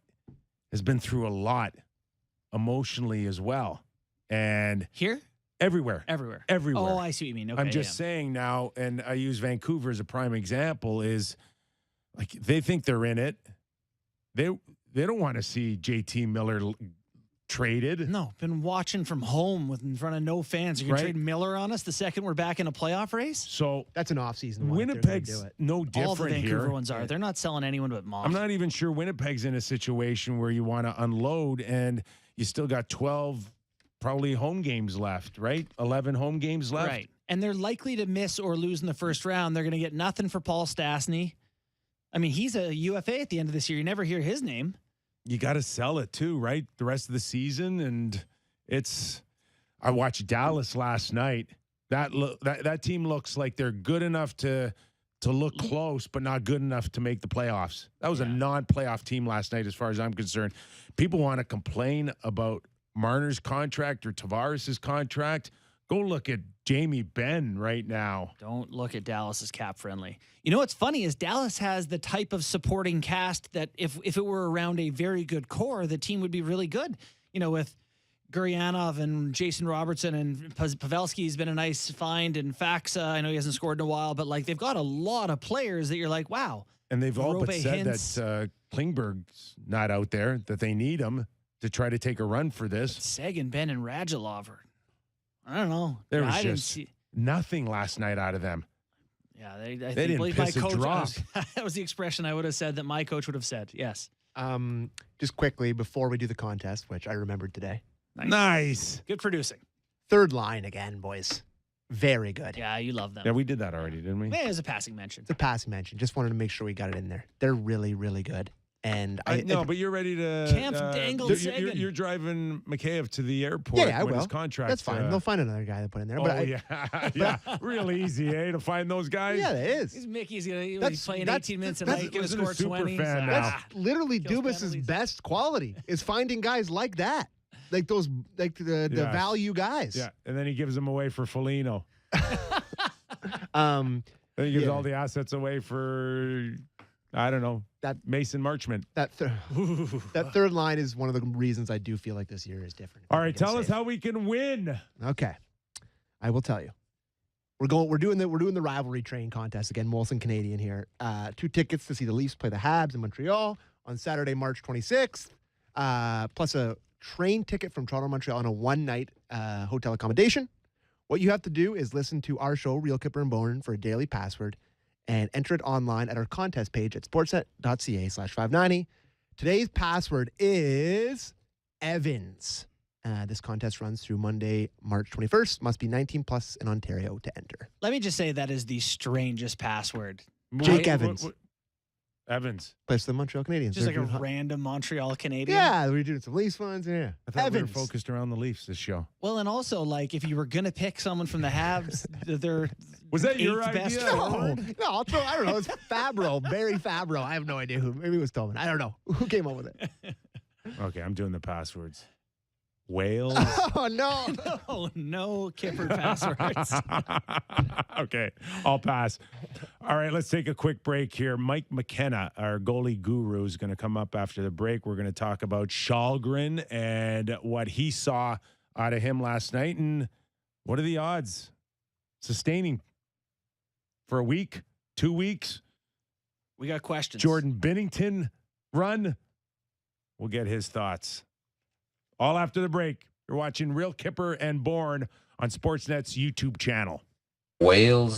has been through a lot emotionally as well, and
Here?
everywhere.
Everywhere.
Everywhere.
Oh, I see what you mean. Okay,
I'm just saying now, and I use Vancouver as a prime example. Is like they think they're in it. They don't want to see JT Miller traded.
No, been watching from home in front of no fans. You're going
Right.
to trade Miller on us the second we're back in a playoff race?
So
That's an off-season one. if they're gonna
Winnipeg's
do it.
no
All the
different
Vancouver
here.
ones are. They're not selling anyone but Moss.
I'm not even sure Winnipeg's in a situation where you want to unload and you still got 12 probably home games left, right? 11 home games left.
Right. And they're likely to miss or lose in the first round. They're going to get nothing for Paul Stastny. I mean, he's a UFA at the end of this year. You never hear his name.
You got to sell it too, right? The rest of the season. And I watched Dallas last night. That team looks like they're good enough to look close, but not good enough to make the playoffs. That was a non-playoff team last night, as far as I'm concerned. People want to complain about Marner's contract or Tavares' contract. Go look at Jamie Benn right now.
Don't look at Dallas as cap friendly. You know what's funny is Dallas has the type of supporting cast that if it were around a very good core, the team would be really good. You know, with Guryanov and Jason Robertson and Pavelski's been a nice find, and Faxa, I know he hasn't scored in a while, but like they've got a lot of players that you're like, wow.
And they've all but
Robe
said
Hintz.
that Klingberg's not out there, that they need him to try to take a run for this.
Seguin, Ben, and Radulov are, I don't know.
There was
I didn't
just
see.
nothing last night out of them.
Yeah, I
They
think,
didn't
believe my
piss a
coach.
drop.
That was the expression I would have said that my coach would have said. Yes.
Just quickly before we do the contest, which I remembered today.
Nice.
Good producing.
Third line again, boys. Very good.
Yeah, you love them.
Yeah, we did that already, didn't we?
Yeah, it was a passing mention.
It's a passing mention. Just wanted to make sure we got it in there. They're really, really good. And
No, but you're ready to.
Camp dangled
you're driving McKayev to the airport
Yeah, I
when
will.
his contract.
That's fine. They'll find another guy to put in there.
Oh,
But
yeah. Real easy, to find those guys.
yeah, it is.
He's Mickey's gonna he's
That's-
playing
that's-
18 minutes a
that's-
night, gonna
listen to
score
super
20.
fan
so-
now.
That's literally
Kills
Dubas's
penalties.
best quality is finding guys like that, like those, like the
Yes.
value guys.
Yeah, and then he gives them away for Foligno.
Um,
Then he gives
Yeah.
all the assets away for, I don't know,
That-
Mason Marchment.
that third line is one of the reasons I do feel like this year is different.
All right, tell us how we can win.
Okay, I will tell you. We're doing the rivalry train contest again. Molson Canadian here. 2 tickets to see the Leafs play the Habs in Montreal on Saturday, March 26th. Plus a train ticket from Toronto, Montreal on a one-night hotel accommodation. What you have to do is listen to our show, Real Kyper and Bourne, for a daily password and enter it online at our contest page at sportsnet.ca/590. Today's password is Evans. This contest runs through Monday, March 21st. Must be 19 plus in Ontario to enter.
Let me just say that is the strangest password.
Jake Evans.
Evans.
Plays for the Montreal Canadiens.
Just like
They're
a
doing
random Montreal Canadian.
Yeah, we're doing some Leafs ones. Yeah.
I thought we were
Evans.
focused around the Leafs this show.
Well, and also, like, if you were going to pick someone from the Habs, their
Was that your
eighth best
idea?
forward.
No, I'll throw, I don't know. It's Fabro, Barry Fabro. I have no idea who. Maybe it was Tolman. I don't know. Who came up with it?
Okay, I'm doing the passwords. Wales.
Oh, no.
Oh, no Kipper passwords.
Okay, I'll pass. All right, let's take a quick break here. Mike McKenna, our goalie guru, is going to come up after the break. We're going to talk about Kallgren and what he saw out of him last night, and what are the odds sustaining for a week, 2 weeks.
We got questions.
Jordan Binnington run. We'll get his thoughts. All after the break. You're watching Real Kyper and Bourne on Sportsnet's YouTube channel.
Wales.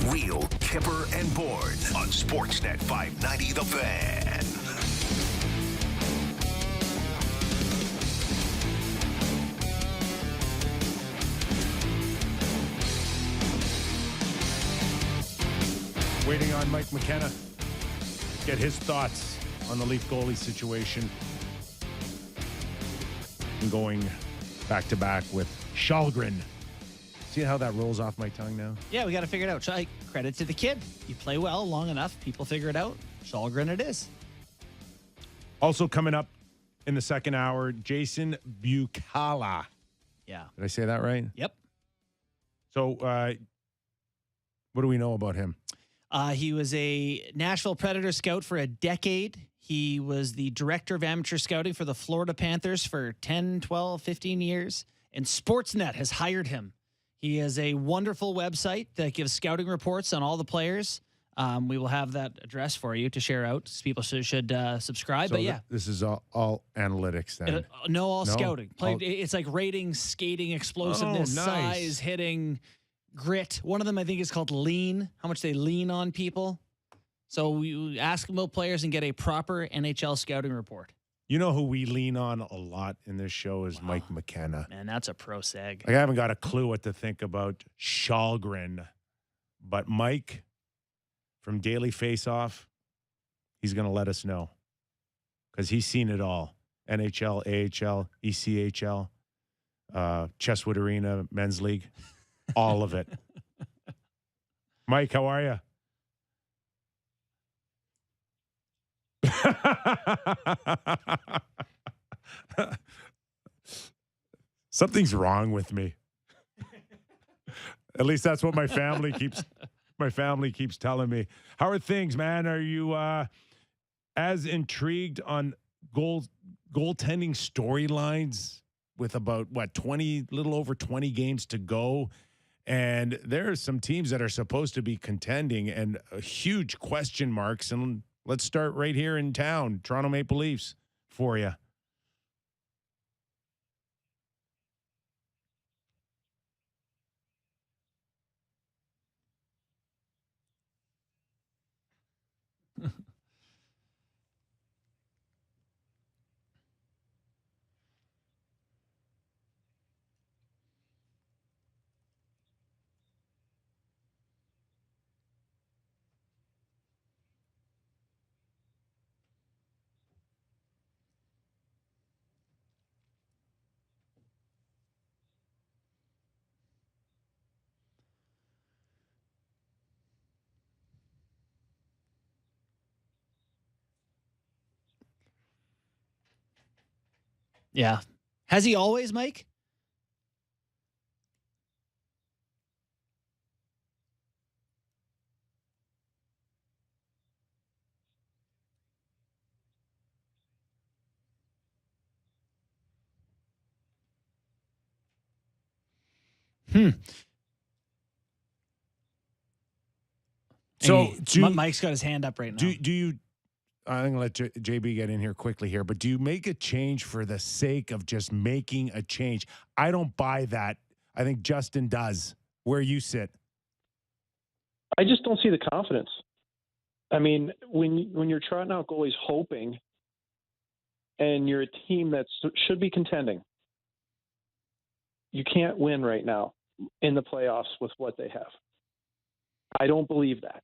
Real Kyper and Bourne on Sportsnet 590 The Fan.
Waiting on Mike McKenna. Get his thoughts on the Leaf goalie situation. And going back to back with Kallgren. See how that rolls off my tongue now?
Yeah, we got to figure it out. So, credit to the kid. You play well long enough, people figure it out. Kallgren it is.
Also coming up in the second hour, Jason Bucala.
Yeah.
Did I say that right?
Yep.
So what do we know about him?
He was a Nashville Predator scout for a decade. He was the director of amateur scouting for the Florida Panthers for 10, 12, 15 years. And Sportsnet has hired him. He has a wonderful website that gives scouting reports on all the players. We will have that address for you to share out. People should subscribe.
So
but yeah,
this is all analytics then.
all scouting. It's like ratings, skating, explosiveness,
nice.
size, hitting, grit. One of them I think is called lean. How much they lean on people. So we ask about players and get a proper NHL scouting report.
You know who we lean on a lot in this show is Mike McKenna.
Man, that's a pro seg.
Like, I haven't got a clue what to think about Kallgren, but Mike from Daily Faceoff, he's going to let us know because he's seen it all. NHL, AHL, ECHL, Chesswood Arena, Men's League, all of it. Mike, how are you? Something's wrong with me. At least that's what my family keeps telling me. How are things, man? Are you as intrigued on goaltending storylines with about little over 20 games to go? And there are some teams that are supposed to be contending and huge question marks. And let's start right here in town, Toronto Maple Leafs for you.
Yeah. Has he always, Mike?
So
Mike's got his hand up right now.
Do you? I'm going to let JB get in here quickly here, but do you make a change for the sake of just making a change? I don't buy that. I think Justin does. Where you sit?
I just don't see the confidence. I mean, when you're trotting out goalies hoping, and you're a team that should be contending, you can't win right now in the playoffs with what they have. I don't believe that.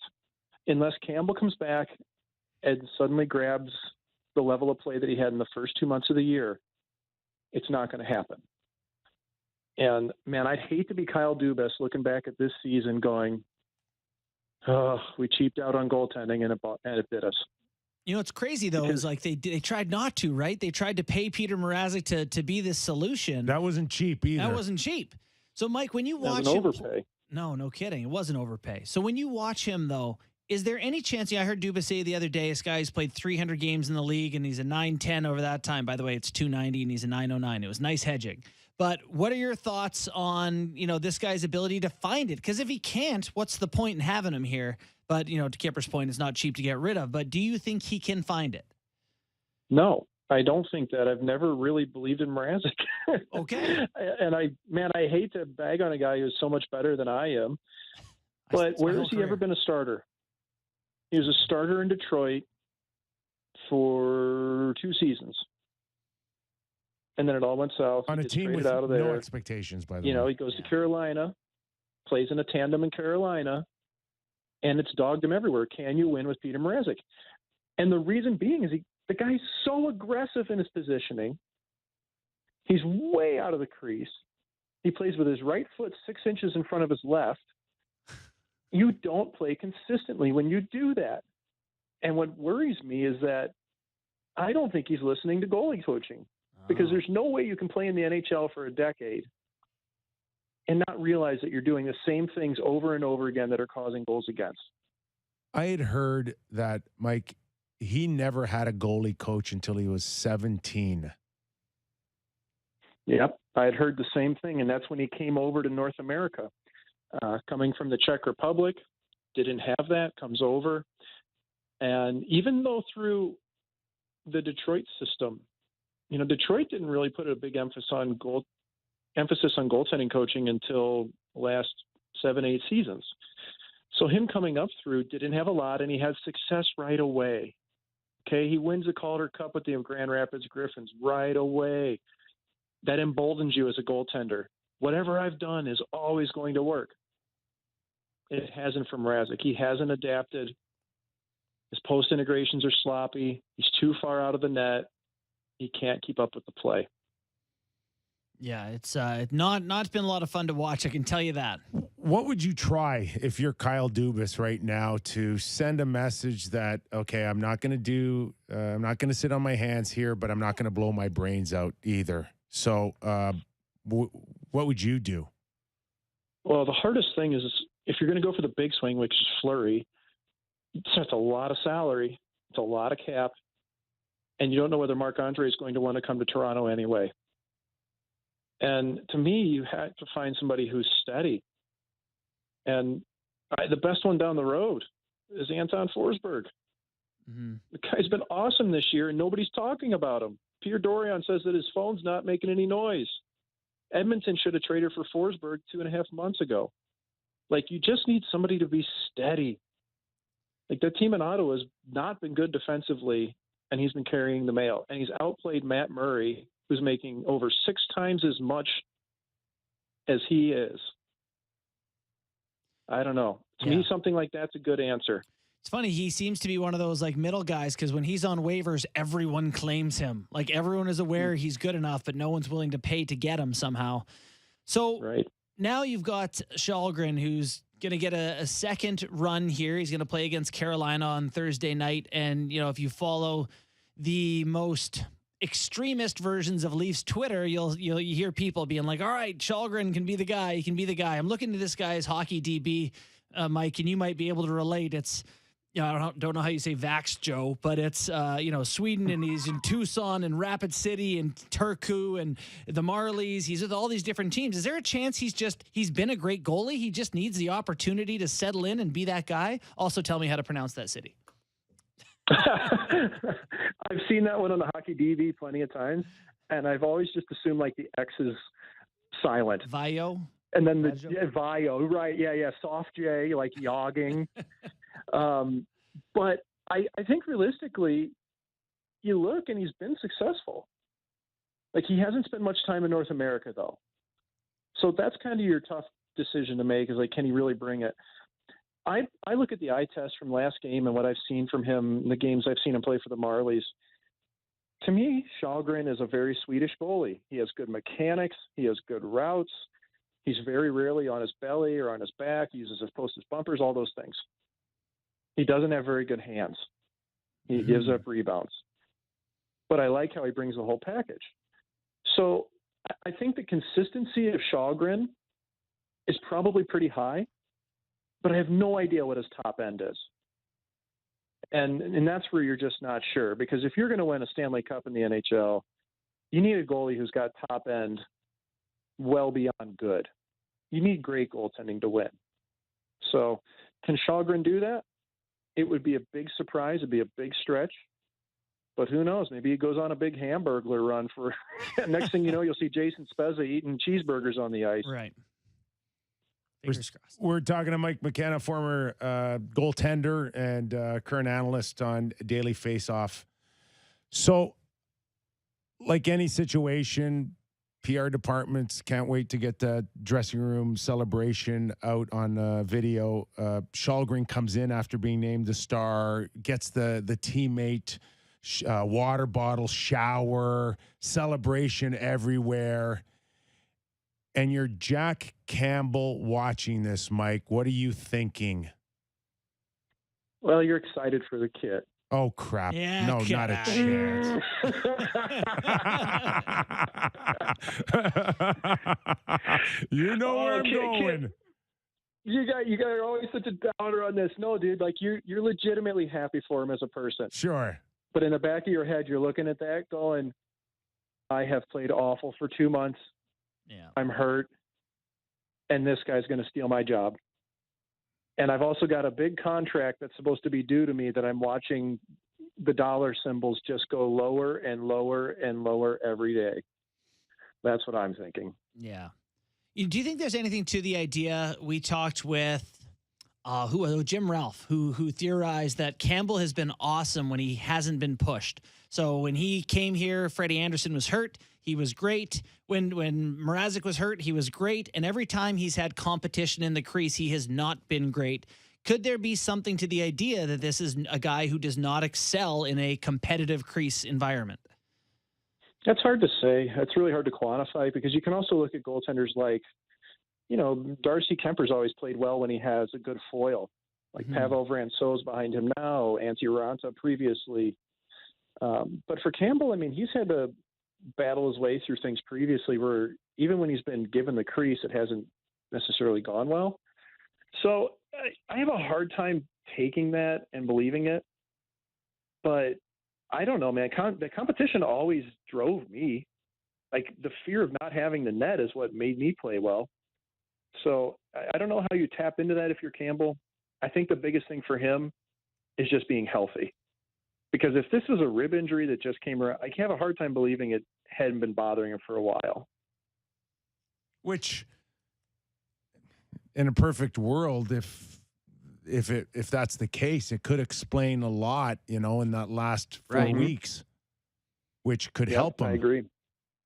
Unless Campbell comes back and suddenly grabs the level of play that he had in the first 2 months of the year, it's not going to happen. And, man, I'd hate to be Kyle Dubas looking back at this season going, oh, we cheaped out on goaltending and it bit us.
You know, what's crazy, though, is like they tried not to, right? They tried to pay Petr Mrazek to be this solution.
That wasn't cheap either.
That wasn't cheap. So, Mike, when you watch
him,
overpay. No kidding. It wasn't overpay. So when you watch him, though, is there any chance? I heard Dubas say the other day, this guy's played 300 games in the league, and he's a 910 over that time. By the way, it's 290, and he's a 909. It was nice hedging. But what are your thoughts on, this guy's ability to find it? Because if he can't, what's the point in having him here? But, to Kipper's point, it's not cheap to get rid of. But do you think he can find it?
No, I don't think that. I've never really believed in Mrazek.
Okay.
And I hate to bag on a guy who's so much better than I am.
But where
whole
has he
career.
ever been a starter? He was a starter in Detroit for 2 seasons. And then it all went south.
On
He
a
gets
team
traded
with
out of
no
there.
expectations, by the
You know,
way.
he goes to Carolina, plays in a tandem in Carolina, and it's dogged him everywhere. Can you win with Petr Mrazek? And the reason being is the guy's so aggressive in his positioning. He's way out of the crease. He plays with his right foot 6 inches in front of his left. You don't play consistently when you do that. And what worries me is that I don't think he's listening to goalie coaching, because there's no way you can play in the NHL for a decade and not realize that you're doing the same things over and over again that are causing goals against.
I had heard that, Mike, he never had a goalie coach until he was 17.
Yep, I had heard the same thing, and that's when he came over to North America. Coming from the Czech Republic, didn't have that, comes over. And even though through the Detroit system, you know, Detroit didn't really put a big emphasis on goaltending coaching until the last 7-8 seasons. So him coming up through didn't have a lot, and he had success right away. Okay, he wins the Calder Cup with the Grand Rapids Griffins right away. That emboldens you as a goaltender. Whatever I've done is always going to work. It hasn't for Mrazek. He hasn't adapted. His post integrations are sloppy. He's too far out of the net. He can't keep up with the play.
Yeah, it's not been a lot of fun to watch. I can tell you that.
What would you try if you're Kyle Dubas right now to send a message that, okay, I'm not going to sit on my hands here, but I'm not going to blow my brains out either. So what would you do?
Well, the hardest thing is if you're going to go for the big swing, which is Fleury, that's a lot of salary. It's a lot of cap. And you don't know whether Marc-Andre is going to want to come to Toronto anyway. And to me, you had to find somebody who's steady. And the best one down the road is Anton Forsberg.
Mm-hmm.
The guy's been awesome this year, and nobody's talking about him. Pierre Dorion says that his phone's not making any noise. Edmonton should have traded for Forsberg 2.5 months ago. Like, you just need somebody to be steady. Like, that team in Ottawa has not been good defensively, and he's been carrying the mail. And he's outplayed Matt Murray, who's making over 6 times as much as he is. I don't know. To me, something like that's a good answer.
It's funny. He seems to be one of those like middle guys, because when he's on waivers, everyone claims him. Like, everyone is aware he's good enough, but no one's willing to pay to get him somehow. So now you've got Kallgren, who's going to get a second run here. He's going to play against Carolina on Thursday night. And, you know, if you follow the most extremist versions of Leafs Twitter, you'll hear people being like, all right, Kallgren can be the guy. He can be the guy. I'm looking at this guy's hockey DB, Mike, and you might be able to relate. It's, you know, I don't know how you say Vax Joe, but it's, Sweden, and he's in Tucson and Rapid City and Turku and the Marlies. He's with all these different teams. Is there a chance he's been a great goalie? He just needs the opportunity to settle in and be that guy? Also, tell me how to pronounce that city.
I've seen that one on the hockey DB plenty of times, and I've always just assumed like the X is silent.
Vio?
And then Vio, right? Yeah, soft J, like yogging. But I think realistically, you look and he's been successful. Like, he hasn't spent much time in North America, though. So that's kind of your tough decision to make, is like, can he really bring it? I look at the eye test from last game and what I've seen from him in the games I've seen him play for the Marlies. To me, Kallgren is a very Swedish goalie. He has good mechanics. He has good routes. He's very rarely on his belly or on his back. He uses his post as bumpers, all those things. He doesn't have very good hands. He gives up rebounds. But I like how he brings the whole package. So I think the consistency of Kallgren is probably pretty high, but I have no idea what his top end is. And that's where you're just not sure, because if you're going to win a Stanley Cup in the NHL, you need a goalie who's got top end well beyond good. You need great goaltending to win. So can Kallgren do that? It would be a big surprise. It'd be a big stretch. But who knows? Maybe he goes on a big Hamburglar run for – next thing you know, you'll see Jason Spezza eating cheeseburgers on the ice.
Right. Fingers crossed.
We're talking to Mike McKenna, former goaltender and current analyst on Daily Faceoff. So, like any situation, PR departments can't wait to get the dressing room celebration out on video. Kallgren comes in after being named the star, gets the teammate water bottle, shower, celebration everywhere. And you're Jack Campbell watching this, Mike. What are you thinking?
Well, you're excited for the kid.
Oh, crap.
Yeah,
no,
get
not a
out.
chance. You know where I'm going.
You got always such a downer on this. No, dude, like you're legitimately happy for him as a person.
Sure.
But in the back of your head, you're looking at that going, I have played awful for 2 months.
Yeah.
I'm hurt, and this guy's going to steal my job. And I've also got a big contract that's supposed to be due to me that I'm watching the dollar symbols just go lower and lower and lower every day. That's what I'm thinking.
Yeah. Do you think there's anything to the idea? We talked with Jim Ralph, who theorized that Campbell has been awesome when he hasn't been pushed. So when he came here, Freddie Anderson was hurt. He was great. When Mrazek was hurt, he was great. And every time he's had competition in the crease, he has not been great. Could there be something to the idea that this is a guy who does not excel in a competitive crease environment?
That's hard to say. That's really hard to quantify because you can also look at goaltenders like, Darcy Kemper's always played well when he has a good foil. Like Pavel Francouz's behind him now, Antti Raanta previously. But for Campbell, I mean, he's had to battle his way through things previously where even when he's been given the crease, it hasn't necessarily gone well. So I have a hard time taking that and believing it. But I don't know, man. The competition always drove me. Like the fear of not having the net is what made me play well. So I don't know how you tap into that if you're Campbell. I think the biggest thing for him is just being healthy. Because if this was a rib injury that just came around, I have a hard time believing it hadn't been bothering him for a while.
Which, in a perfect world, if that's the case, it could explain a lot, in that last 4 weeks, which could help him.
I agree.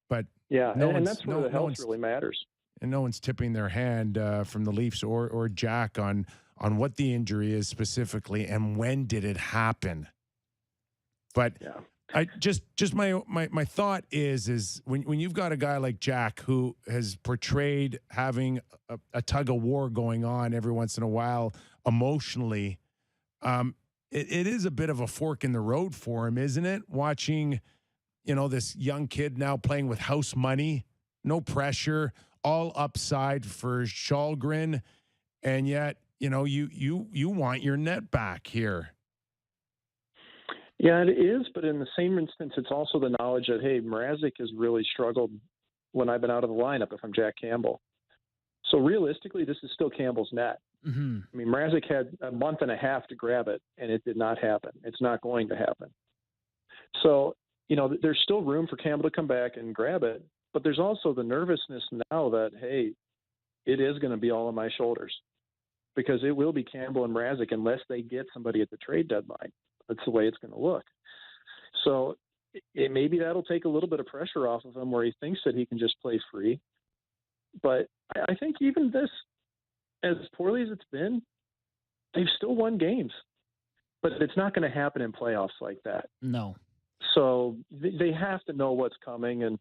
But
yeah, and that's where the health really matters.
And no one's tipping their hand from the Leafs or Jack on what the injury is specifically and when did it happen. But I just my thought is when you've got a guy like Jack who has portrayed having a tug of war going on every once in a while emotionally, it is a bit of a fork in the road for him, isn't it? Watching, this young kid now playing with house money, no pressure, all upside for Kallgren, and yet you want your net back here.
Yeah, it is, but in the same instance, it's also the knowledge that, hey, Mrazek has really struggled when I've been out of the lineup if I'm Jack Campbell. So realistically, this is still Campbell's net.
Mm-hmm.
I mean, Mrazek had a month and a half to grab it, and it did not happen. It's not going to happen. So, there's still room for Campbell to come back and grab it, but there's also the nervousness now that, hey, it is going to be all on my shoulders because it will be Campbell and Mrazek unless they get somebody at the trade deadline. That's the way it's going to look. So maybe that'll take a little bit of pressure off of him where he thinks that he can just play free. But I think even this, as poorly as it's been, they've still won games. But it's not going to happen in playoffs like that.
No.
So they have to know what's coming. And,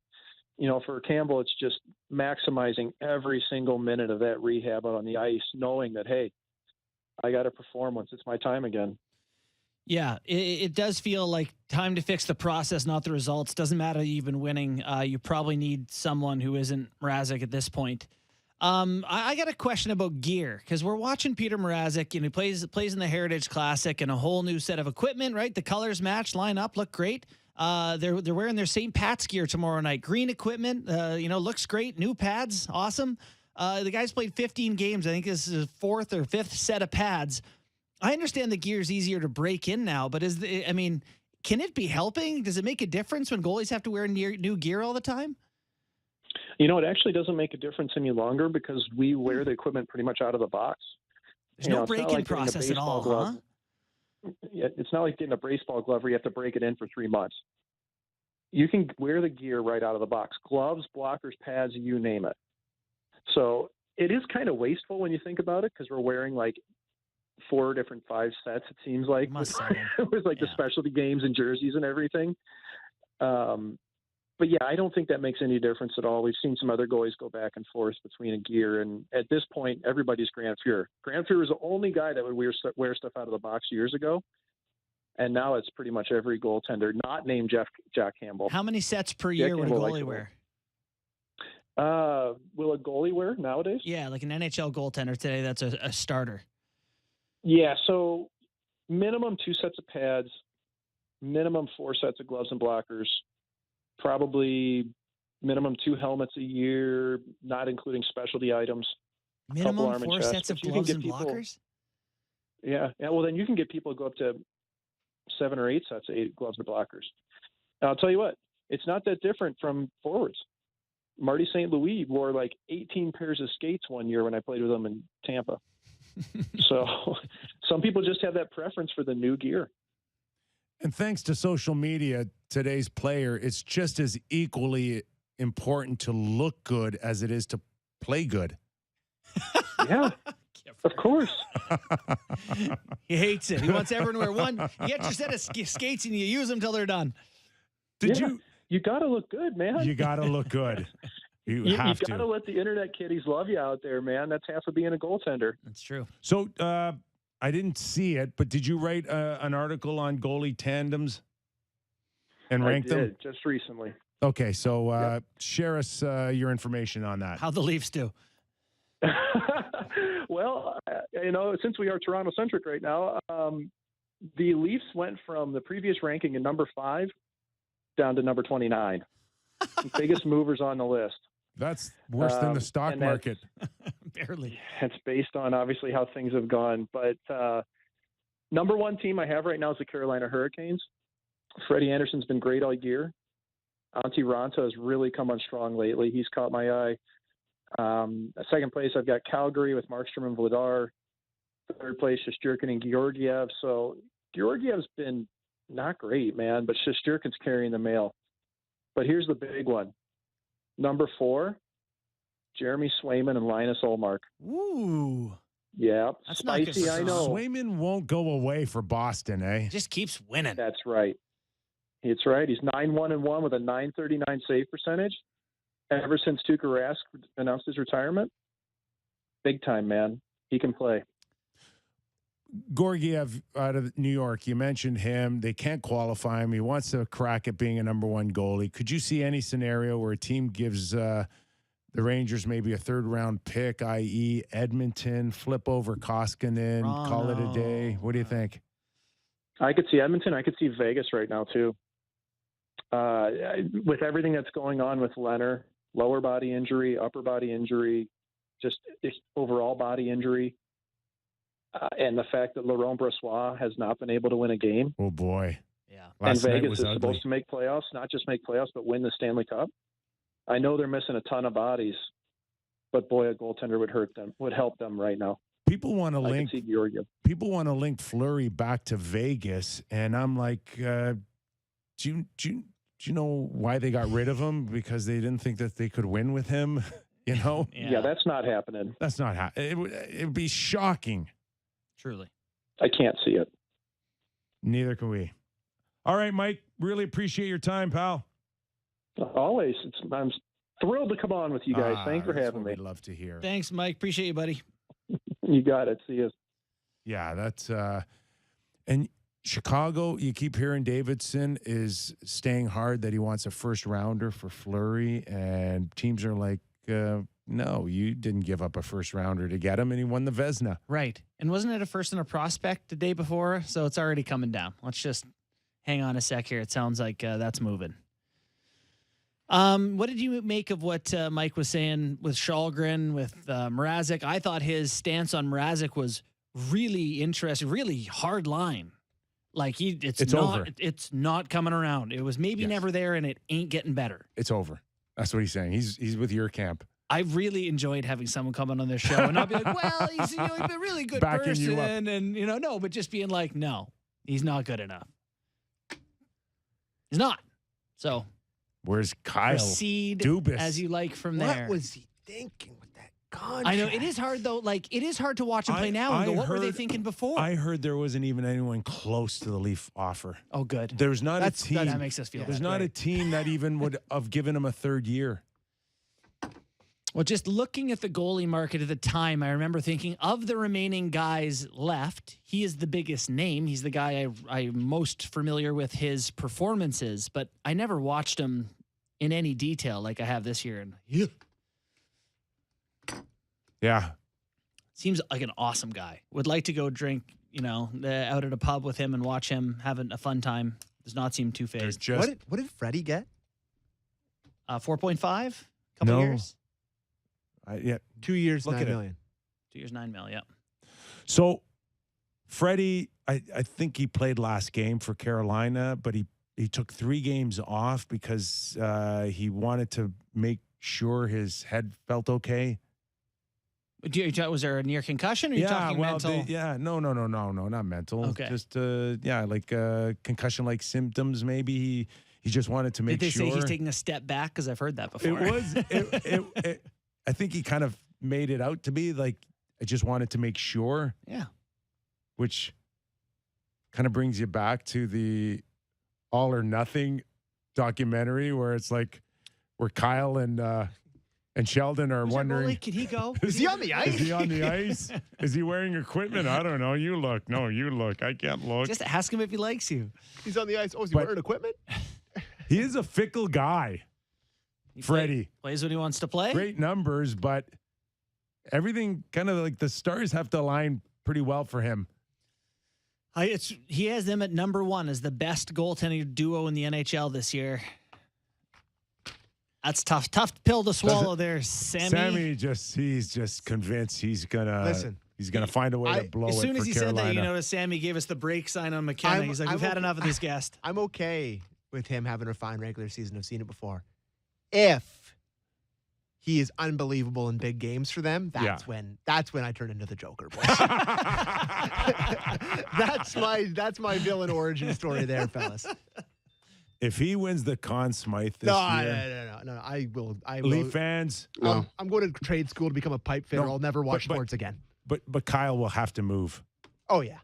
for Campbell, it's just maximizing every single minute of that rehab out on the ice, knowing that, hey, I got to perform once it's my time again.
Yeah, it does feel like time to fix the process, not the results. Doesn't matter you've been winning. You probably need someone who isn't Mrazek at this point. I got a question about gear because we're watching Petr Mrazek and he plays in the Heritage Classic and a whole new set of equipment, right? The colors match, line up, look great. They're wearing their St. Pat's gear tomorrow night. Green equipment, looks great. New pads, awesome. The guy's played 15 games. I think this is his 4th or 5th set of pads. I understand the gear's easier to break in now, but can it be helping? Does it make a difference when goalies have to wear new gear all the time?
You know, it actually doesn't make a difference any longer because we wear the equipment pretty much out of the box.
There's
You
no
know, it's not
break-in
like getting a
process at
baseball
all,
glove.
huh?
Yeah, it's not like getting a baseball glove where you have to break it in for 3 months. You can wear the gear right out of the box. Gloves, blockers, pads, you name it. So it is kind of wasteful when you think about it because we're wearing like 4 different 5 sets, it seems like,
Must
with,
settle.
with like the
Yeah.
specialty games and jerseys and everything. But yeah, I don't think that makes any difference at all. We've seen some other goalies go back and forth between a gear, and at this point, everybody's Grant Fuhr. Grant Fuhr was the only guy that would wear stuff out of the box years ago, and now it's pretty much every goaltender not named Jack Campbell.
How many sets per
Jack
year would a
Campbell likes
goalie
it.
wear?
Will a goalie wear nowadays?
Yeah, like an NHL goaltender today, that's a starter.
Yeah, so minimum 2 sets of pads, minimum 4 sets of gloves and blockers, probably minimum 2 helmets a year, not including specialty items.
Minimum
arm and
4
chest,
sets of
but you can
gloves
get
and
people-
blockers?
Yeah. Well, then you can get people to go up to 7 or 8 sets of 8 gloves and blockers. And I'll tell you what, it's not that different from forwards. Marty St. Louis wore like 18 pairs of skates one year when I played with him in Tampa. So some people just have that preference for the new gear.
And thanks to social media, today's player, it's just as equally important to look good as it is to play good.
Yeah, of course.
He hates it. He wants everyone to wear one. You get your set of skates and you use them till they're done.
Did
Yeah. You got to look good, man.
you got to look good. You
You
have
got to
to.
let the internet kiddies love you out there, man. That's half of being a goaltender.
That's true.
So I didn't see it, but did you write an article on goalie tandems and rank them?
Just recently.
Okay, so share us your information on that.
How the Leafs do.
Well, since we are Toronto centric right now, the Leafs went from the previous ranking in number 5 down to number 29. Biggest movers on the list.
That's worse than the stock
and
market.
Barely.
It's based on obviously how things have gone. But number 1 team I have right now is the Carolina Hurricanes. Freddie Anderson's been great all year. Antti Ranta has really come on strong lately. He's caught my eye. Second place, I've got Calgary with Markstrom and Vladar. Third place, Shesterkin and Georgiev. So Georgiev's been not great, man, but Shesterkin's carrying the mail. But here's the big one. Number 4, Jeremy Swayman and Linus Ullmark.
Ooh.
Yeah,
That's not good
spicy,
for
I know.
Swayman won't go away for Boston, eh?
Just keeps winning.
That's right. It's right. He's 9-1-1 with a .939 save percentage. Ever since Tuukka Rask announced his retirement, big time, man. He can play.
Georgiev out of New York, you mentioned him. They can't qualify him. He wants to crack at being a number 1 goalie. Could you see any scenario where a team gives the Rangers maybe a 3rd-round pick, i.e. Edmonton, flip over Koskinen, call it a day? What do you think?
I could see Edmonton. I could see Vegas right now, too. With everything that's going on with Leonard, lower body injury, upper body injury, just overall body injury, and the fact that Laurent Brossoit has not been able to win a game.
Oh, boy.
Yeah.
Last
and
night
Vegas
was
is
ugly.
supposed to make playoffs, not just make playoffs, but win the Stanley Cup. I know they're missing a ton of bodies, but boy, a goaltender would help them right now.
People want to
I
link.
can see Georgiev.
People want to link Fleury back to Vegas, and I'm like, do you know why they got rid of him? Because they didn't think that they could win with him. You know?
Yeah, that's not happening.
That's not it would be shocking.
Truly.
I can't see it.
Neither can we. All right, Mike. Really appreciate your time, pal.
Always. I'm thrilled to come on with you guys. Thanks for
That's
having
what
me.
we'd love to hear.
Thanks, Mike. Appreciate you, buddy.
You got it. See you.
Yeah, that's and Chicago, you keep hearing Davidson is staying hard that he wants a 1st rounder for Fleury, and teams are like, no, you didn't give up a 1st rounder to get him, and he won the Vezina.
Right. And wasn't it a 1st and a prospect the day before? So it's already coming down. Let's just hang on a sec here. It sounds like that's moving. What did you make of what Mike was saying with Kallgren, with Mrazek? I thought his stance on Mrazek was really interesting, really hard line. Like it's
over.
It's not coming around. It was maybe
Yes.
never there, and it ain't getting better.
It's over. That's what he's saying. He's with your camp.
I really enjoyed having someone come on this show and not be like, well, he's a really good
Backing
person.
you up.
And, no, but just being like, no, he's not good enough. He's not. So
Where's Kyle?
proceed
Dubas.
as you like from there.
What was he thinking with that contract?
I know it is hard though. Like it is hard to watch him play now and go, what were they thinking before?
I heard there wasn't even anyone close to the Leaf offer.
oh, good.
There's not a team.
That makes us feel
There's
better.
not a team that even would have given him a third year.
Well, just looking at the goalie market at the time, I remember thinking of the remaining guys left, he is the biggest name. He's the guy I'm most familiar with his performances, but I never watched him in any detail like I have this year. And
Yeah.
seems like an awesome guy. Would like to go drink, out at a pub with him and watch him having a fun time. Does not seem too
There's
phased.
just
What did Freddie get?
4.5, couple
No.
years.
2 years,
Look
$9
at it.
million.
2 years, $9 million. Yeah.
So Freddie, I think he played last game for Carolina, but he took 3 games off because he wanted to make sure his head felt okay.
Was there a near concussion? Or are you talking mental?
No, not mental.
Okay.
Just concussion-like symptoms. Maybe he just wanted to make
Did they
sure.
say he's taking a step back? Because I've heard that before.
I think he kind of made it out to be like, I just wanted to make sure,
Yeah.
which kind of brings you back to the All or Nothing documentary where it's like, where Kyle and Sheldon are
Who's our
wondering,
goalie? Can he go?
Is he on the ice?
is he on the ice? Is he wearing equipment? I don't know. You look. No, you look. I can't look.
Just ask him if he likes you.
He's on the ice. Oh, is he
But-
wearing equipment?
He is a fickle guy,
He
Freddie.
plays when he wants to play.
Great numbers, but everything kind of like the stars have to align pretty well for him.
He has them at number 1 as the best goaltending duo in the NHL this year. That's tough pill to swallow there, Sammy.
He's just convinced he's gonna
Listen,
He's gonna find a way to blow it
As soon
for
as he
Carolina.
said that, notice Sammy gave us the break sign on McKenna. He's like, we've had enough of this guest.
I'm okay with him having a fine regular season. I've seen it before. If he is unbelievable in big games for them, that's when I turn into the Joker, boys. that's my villain origin story there, fellas.
If he wins the Conn Smythe this year,
No. I will.
Leaf fans,
I'm going to trade school to become a pipe fitter.
No,
I'll never watch
but-
sports again.
but Kyle will have to move.
Oh yeah,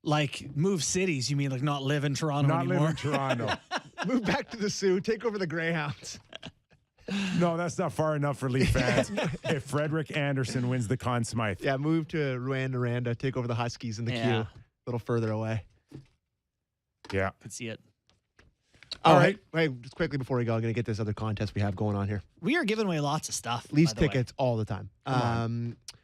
Like, move cities. You mean like not live in Toronto
Not
anymore?
live in Toronto.
move back to the Sioux. Take over the Greyhounds.
No, that's not far enough for Leaf fans. If Frederick Anderson wins the Conn Smythe,
Yeah, move to Rwanda. Take over the Huskies in the
Yeah.
queue. A little further away.
yeah.
Could see it.
All
Oh,
right.
Hey, just quickly before we go, I'm going to get this other contest we have going on here.
We are giving away lots of stuff.
Leafs
by the way.
tickets all the time.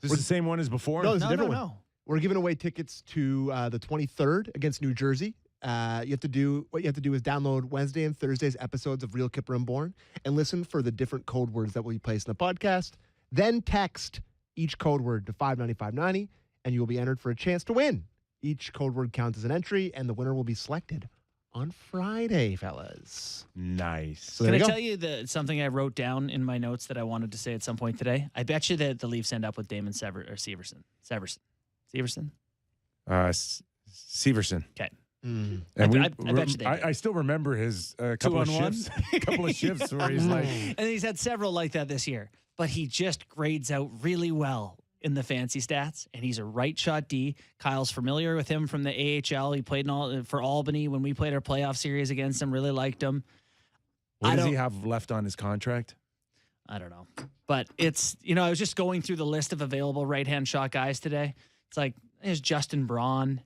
This is the same one as before.
No, it's a different one.
No.
We're giving away tickets to the 23rd against New Jersey. What you have to do is download Wednesday and Thursday's episodes of Real Kyper and Bourne and listen for the different code words that will be placed in the podcast. Then text each code word to 59590 and you will be entered for a chance to win. Each code word counts as an entry and the winner will be selected on Friday, fellas.
Nice.
So
Can
there
I
you go.
tell you something I wrote down in my notes that I wanted to say at some point today? I bet you that the Leafs end up with Damon Severson. Severson?
Severson.
Okay.
Mm.
And
I bet you they did.
I still remember his couple of
2-on-1?
shifts. Couple of shifts where he's like,
And he's had several like that this year, but he just grades out really well in the fancy stats, and he's a right shot D. Kyle's familiar with him from the AHL. He played for Albany when we played our playoff series against him. Really liked him.
what
I
does he
don't-
have left on his contract?
I don't know, but it's I was just going through the list of available right hand shot guys today. It's like there's Justin Bourne.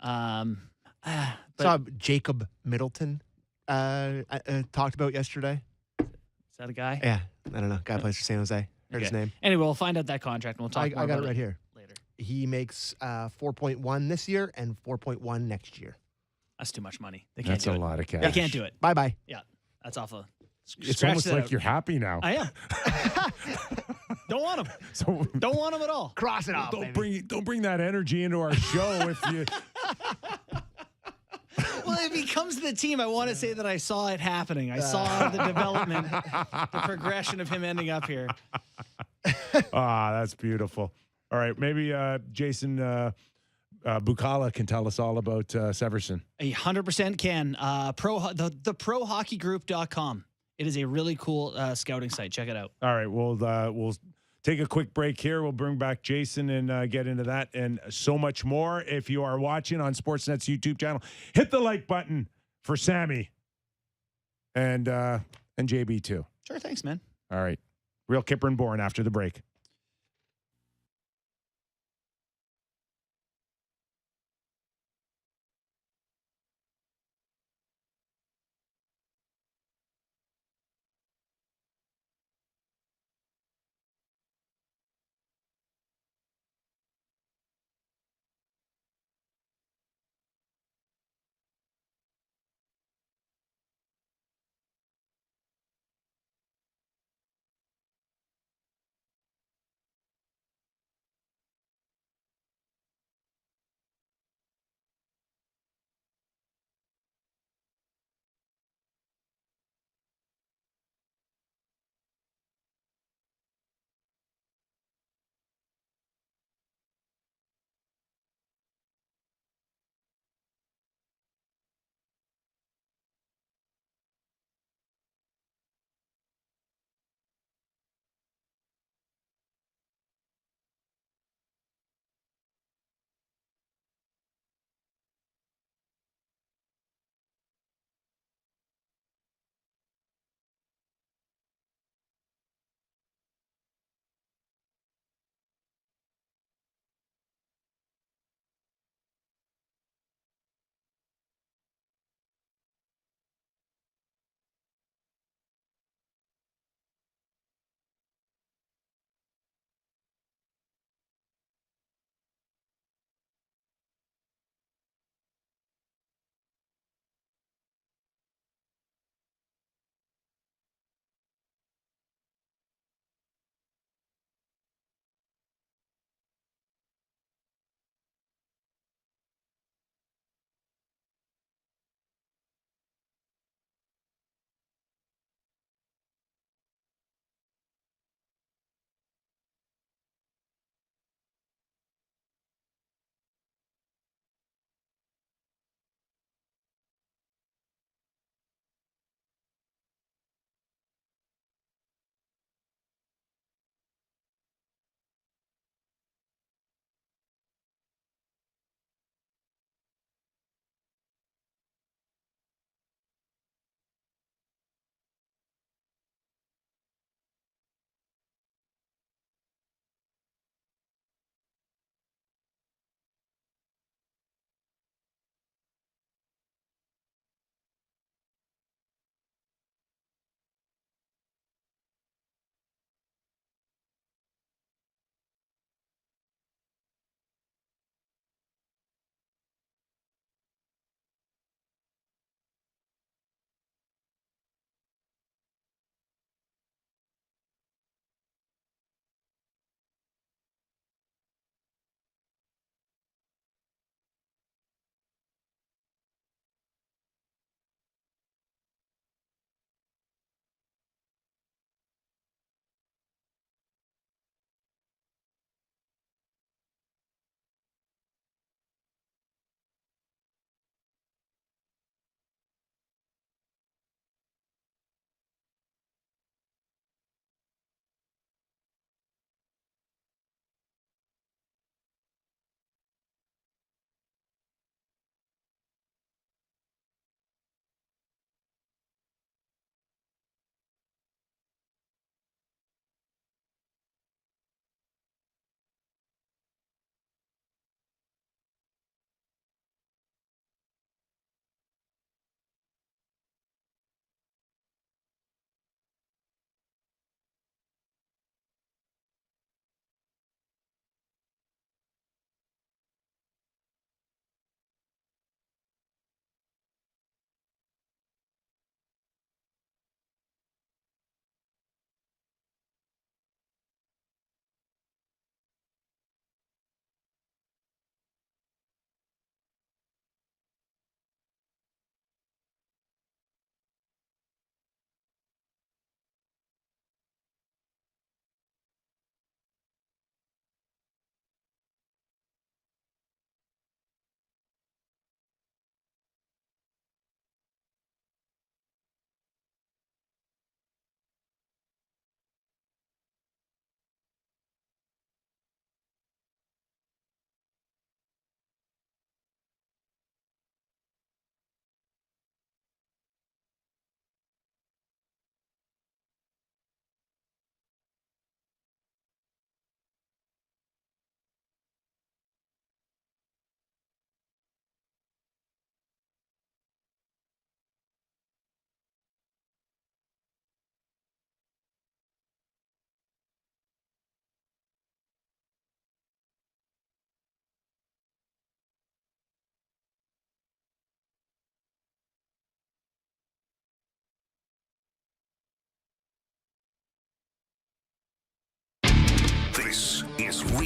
But
Saw Jacob Middleton talked about yesterday.
is that a guy?
Yeah, I don't know. Guy plays for San Jose. Heard his
Okay.
name.
Anyway, we'll find out that contract and we'll talk
I
more
got
about
it right here.
later.
He makes 4.1 this year and 4.1 next year.
That's too much money. They can't
That's
do
a
it.
lot of cash.
They can't do it.
Bye-bye.
Yeah, that's awful.
It's
Scratch
almost
that
like
out.
you're happy now.
I am. Don't want him.
So
Don't want him at all.
Cross it off,
don't bring that energy into our show if you.
Well, if he comes to the team, I want to say that I saw it happening. I saw the development, the progression of him ending up here.
That's beautiful. All right, maybe Jason Bukala can tell us all about Severson.
100% can. The prohockeygroup.com. It is a really cool scouting site. Check it out.
All right, we'll take a quick break here. We'll bring back Jason and get into that and so much more. If you are watching on Sportsnet's YouTube channel, hit the like button for Sammy and JB too.
Sure, thanks, man.
All right, Real Kyper and Bourne after the break.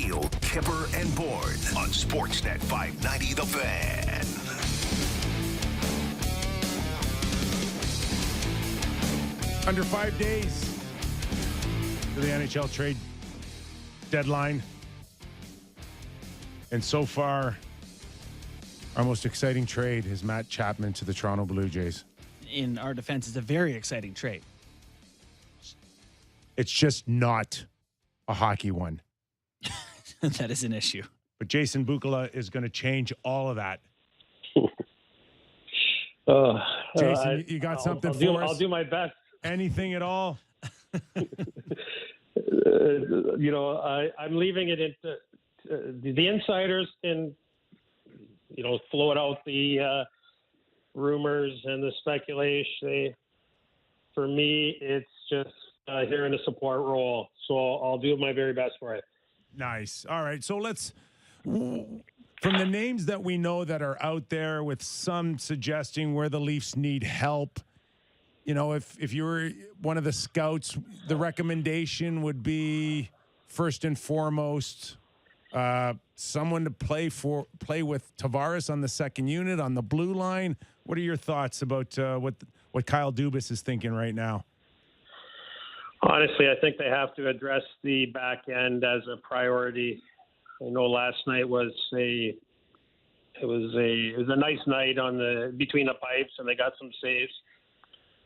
Field, Kyper and Bourne on Sportsnet 590 The Fan.
Under 5 days to the NHL trade deadline. And so far, our most exciting trade is Matt Chapman to the Toronto Blue Jays.
In our defense, it's a very exciting trade.
It's just not a hockey one.
That is an issue.
But Jason Bukala is going to change all of that. Jason, you got something for us?
I'll do my best.
Anything at all?
I'm leaving it into the insiders can, float out the rumors and the speculation. For me, it's just here in a support role. So I'll do my very best for it.
Nice. All right. So from the names that we know that are out there, with some suggesting where the Leafs need help, if you were one of the scouts, the recommendation would be first and foremost someone to play with Tavares on the second unit on the blue line. What are your thoughts about what Kyle Dubas is thinking right now?
Honestly, I think they have to address the back end as a priority. I know last night was a nice night between the pipes, and they got some saves.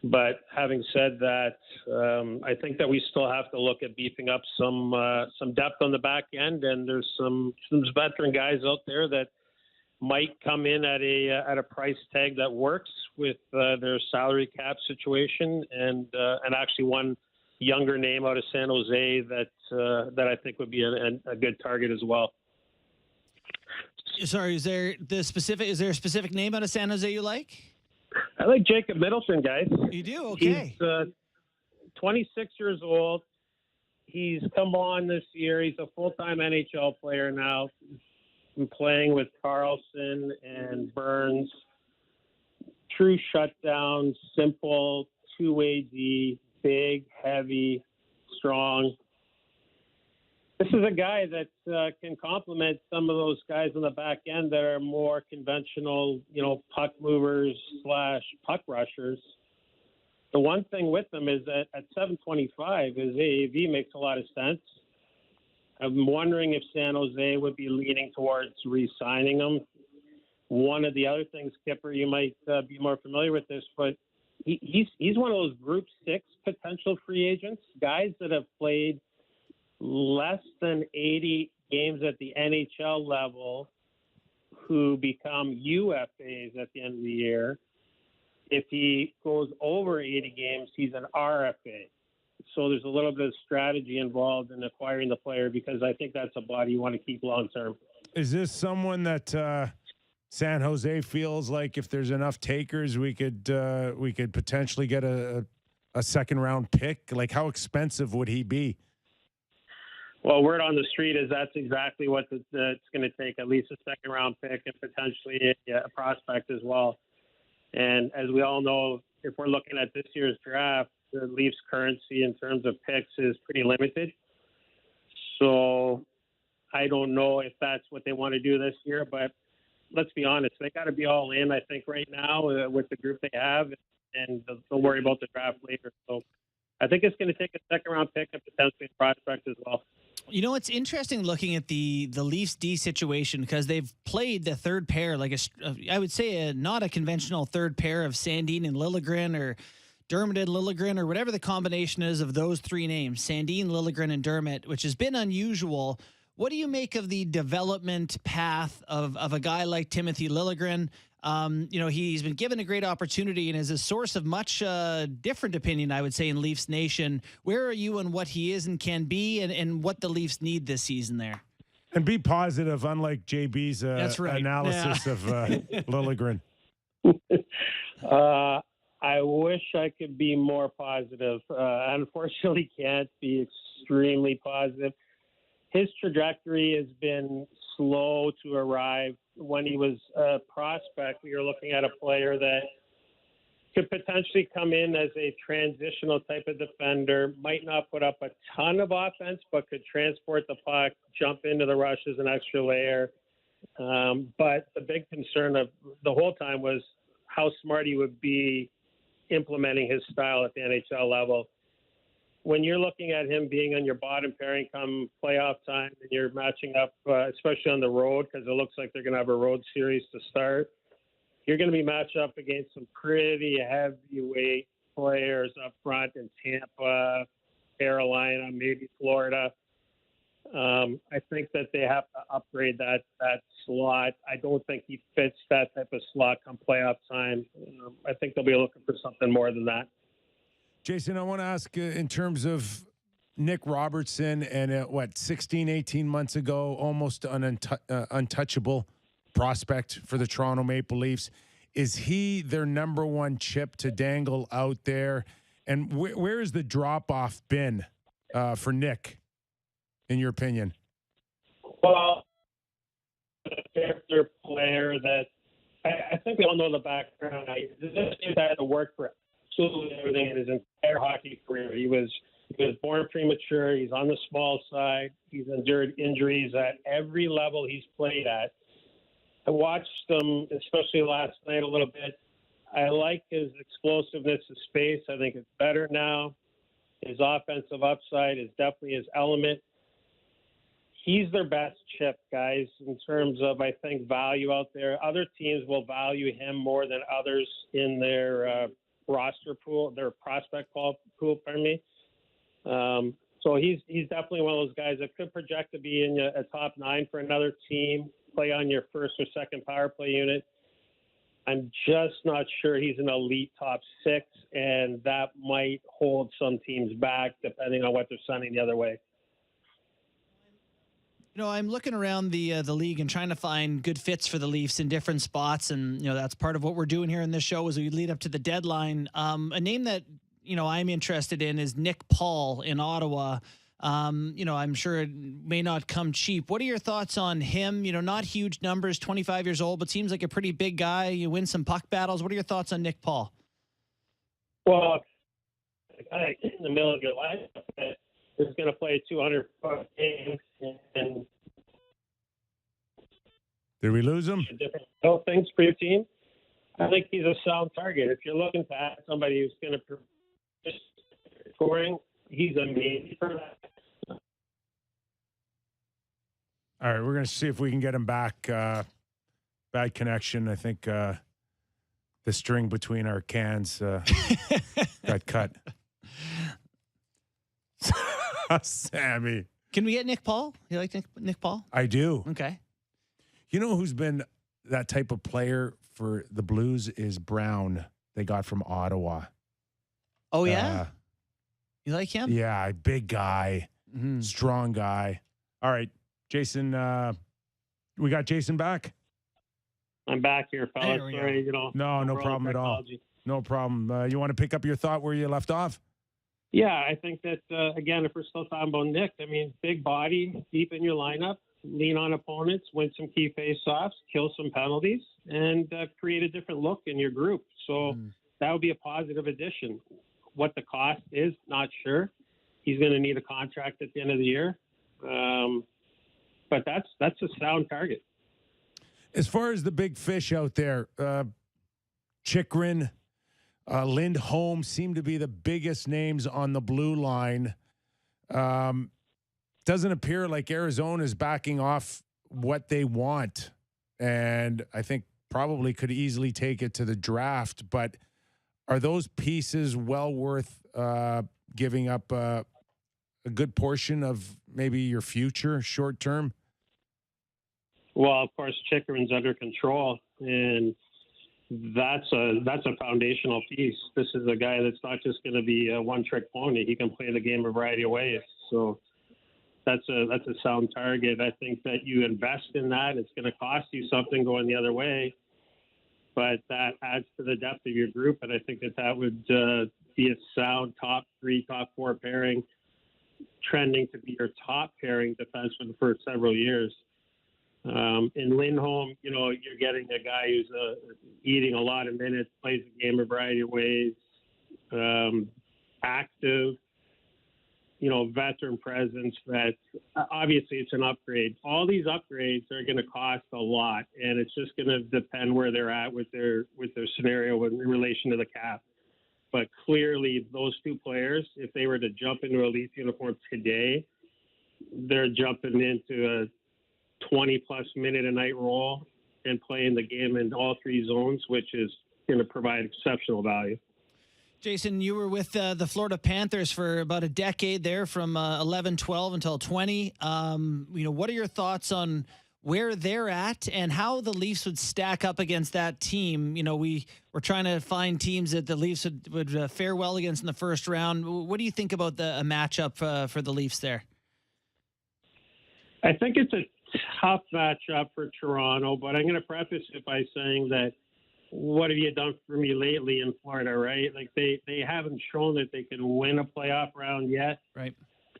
But having said that, I think that we still have to look at beefing up some depth on the back end, and there's some veteran guys out there that might come in at a price tag that works with their salary cap situation, and actually one younger name out of San Jose that I think would be a good target as well.
Sorry, is there a specific name out of San Jose you like?
I like Jacob Middleton, guys.
You do? Okay.
He's 26 years old. He's come on this year. He's a full-time NHL player now. He's been playing with Carlson and Burns. True shutdown, simple, two-way D, big, heavy, strong. This is a guy that can complement some of those guys on the back end that are more conventional, puck movers / puck rushers. The one thing with them is that at $725, his AAV makes a lot of sense. I'm wondering if San Jose would be leaning towards re-signing him. One of the other things, Kyper, you might be more familiar with this, but he's one of those Group 6 potential free agents, guys that have played less than 80 games at the NHL level who become UFAs at the end of the year. If he goes over 80 games, he's an RFA. So there's a little bit of strategy involved in acquiring the player, because I think that's a body you want to keep long term.
Is this someone that San Jose feels like if there's enough takers, we could potentially get a second round pick? Like, how expensive would he be?
Well, word on the street is that's exactly what it's going to take, at least a second round pick and potentially a prospect as well. And as we all know, if we're looking at this year's draft, the Leafs' currency in terms of picks is pretty limited. So I don't know if that's what they want to do this year, but let's be honest, they got to be all in, I think, right now with the group they have, and they'll worry about the draft later. So I think it's going to take a second round pick and potentially a prospect as well.
It's interesting looking at the Leafs D situation, because they've played the third pair, I would say not a conventional third pair of Sandin and Lilligren, or Dermott and Lilligren, or whatever the combination is of those three names, Sandin, Lilligren, and Dermott, which has been unusual. What do you make of the development path of a guy like Timothy Lilligren? He's been given a great opportunity and is a source of much different opinion, I would say, in Leafs Nation. Where are you on what he is and can be, and what the Leafs need this season there?
And be positive, unlike JB's
That's right.
analysis of Lilligren.
I wish I could be more positive. Unfortunately, can't be extremely positive. His trajectory has been slow to arrive. When he was a prospect, we were looking at a player that could potentially come in as a transitional type of defender, might not put up a ton of offense, but could transport the puck, jump into the rush as an extra layer. But the big concern of the whole time was how smart he would be implementing his style at the NHL level. When you're looking at him being on your bottom pairing come playoff time and you're matching up, especially on the road, because it looks like they're going to have a road series to start, you're going to be matched up against some pretty heavyweight players up front in Tampa, Carolina, maybe Florida. I think that they have to upgrade that slot. I don't think he fits that type of slot come playoff time. I think they'll be looking for something more than that.
Jason, I want to ask in terms of Nick Robertson and 16, 18 months ago, almost an untouchable prospect for the Toronto Maple Leafs. Is he their number one chip to dangle out there? And where has the drop-off been for Nick, in your opinion?
Well, a character player that I think we all know the background. This dude had to work for absolutely everything in his entire hockey career. He was born premature. He's on the small side. He's endured injuries at every level he's played at. I watched him, especially last night, a little bit. I like his explosiveness of space. I think it's better now. His offensive upside is definitely his element. He's their best chip, guys, in terms of, I think, value out there. Other teams will value him more than others in their roster pool, their prospect pool, pardon me. So he's definitely one of those guys that could project to be in a top 9 for another team, play on your first or second power play unit. I'm just not sure he's an elite top 6, and that might hold some teams back depending on what they're sending the other way.
You know, I'm looking around the league and trying to find good fits for the Leafs in different spots, and you know that's part of what we're doing here in this show as we lead up to the deadline. A name that I'm interested in is Nick Paul in Ottawa. I'm sure it may not come cheap. What are your thoughts on him? Not huge numbers, 25 years old, but seems like a pretty big guy. You win some puck battles. What are your thoughts on Nick Paul?
Well, the guy in the middle of your lineup is going to play a 200-point game and
did we lose him?
Different things for your team. I think he's a sound target. If you're looking to add somebody who's going to just scoring, he's amazing for that.
All right, we're going to see if we can get him back. Bad connection. I think the string between our cans got cut. Sammy.
Can we get Nick Paul? You like Nick Paul?
I do.
Okay.
You know who's been that type of player for the Blues is Brown. They got from Ottawa.
Oh, yeah? You like him?
Yeah, big guy, strong guy. All right, Jason, we got Jason back?
I'm back here, fellas. Sorry,
No problem at all. No problem. You want to pick up your thought where you left off?
Yeah, I think that, again, if we're still talking about Nick, I mean, big body, deep in your lineup, lean on opponents, win some key face-offs, kill some penalties, and create a different look in your group. So that would be a positive addition. What the cost is, not sure. He's going to need a contract at the end of the year. But that's a sound target.
As far as the big fish out there, Chychrun, Lindholm seem to be the biggest names on the blue line. Doesn't appear like Arizona is backing off what they want, and I think probably could easily take it to the draft. But are those pieces well worth giving up a good portion of maybe your future short term?
Well, of course, Chychrun's under control, and that's a foundational piece. This is a guy that's not just going to be a one-trick pony. He can play the game a variety of ways. So that's a sound target. I think that you invest in that. It's going to cost you something going the other way, but that adds to the depth of your group. And I think that would be a sound top 3, top 4 pairing, trending to be your top pairing defenseman for several years. In Lindholm, you're getting a guy who's eating a lot of minutes, plays the game a variety of ways, active, veteran presence. That obviously it's an upgrade. All these upgrades are going to cost a lot, and it's just going to depend where they're at with their scenario in relation to the cap. But clearly, those two players, if they were to jump into a Leafs uniform today, they're jumping into a 20-plus minute a night role and playing the game in all three zones, which is going to provide exceptional value.
Jason, you were with the Florida Panthers for about a decade there, from 11-12 until 20. What are your thoughts on where they're at and how the Leafs would stack up against that team? We're trying to find teams that the Leafs would fare well against in the first round. What do you think about a matchup for the Leafs there?
I think it's a tough matchup for Toronto, but I'm going to preface it by saying that what have you done for me lately in Florida, right? Like they haven't shown that they can win a playoff round yet.
Right.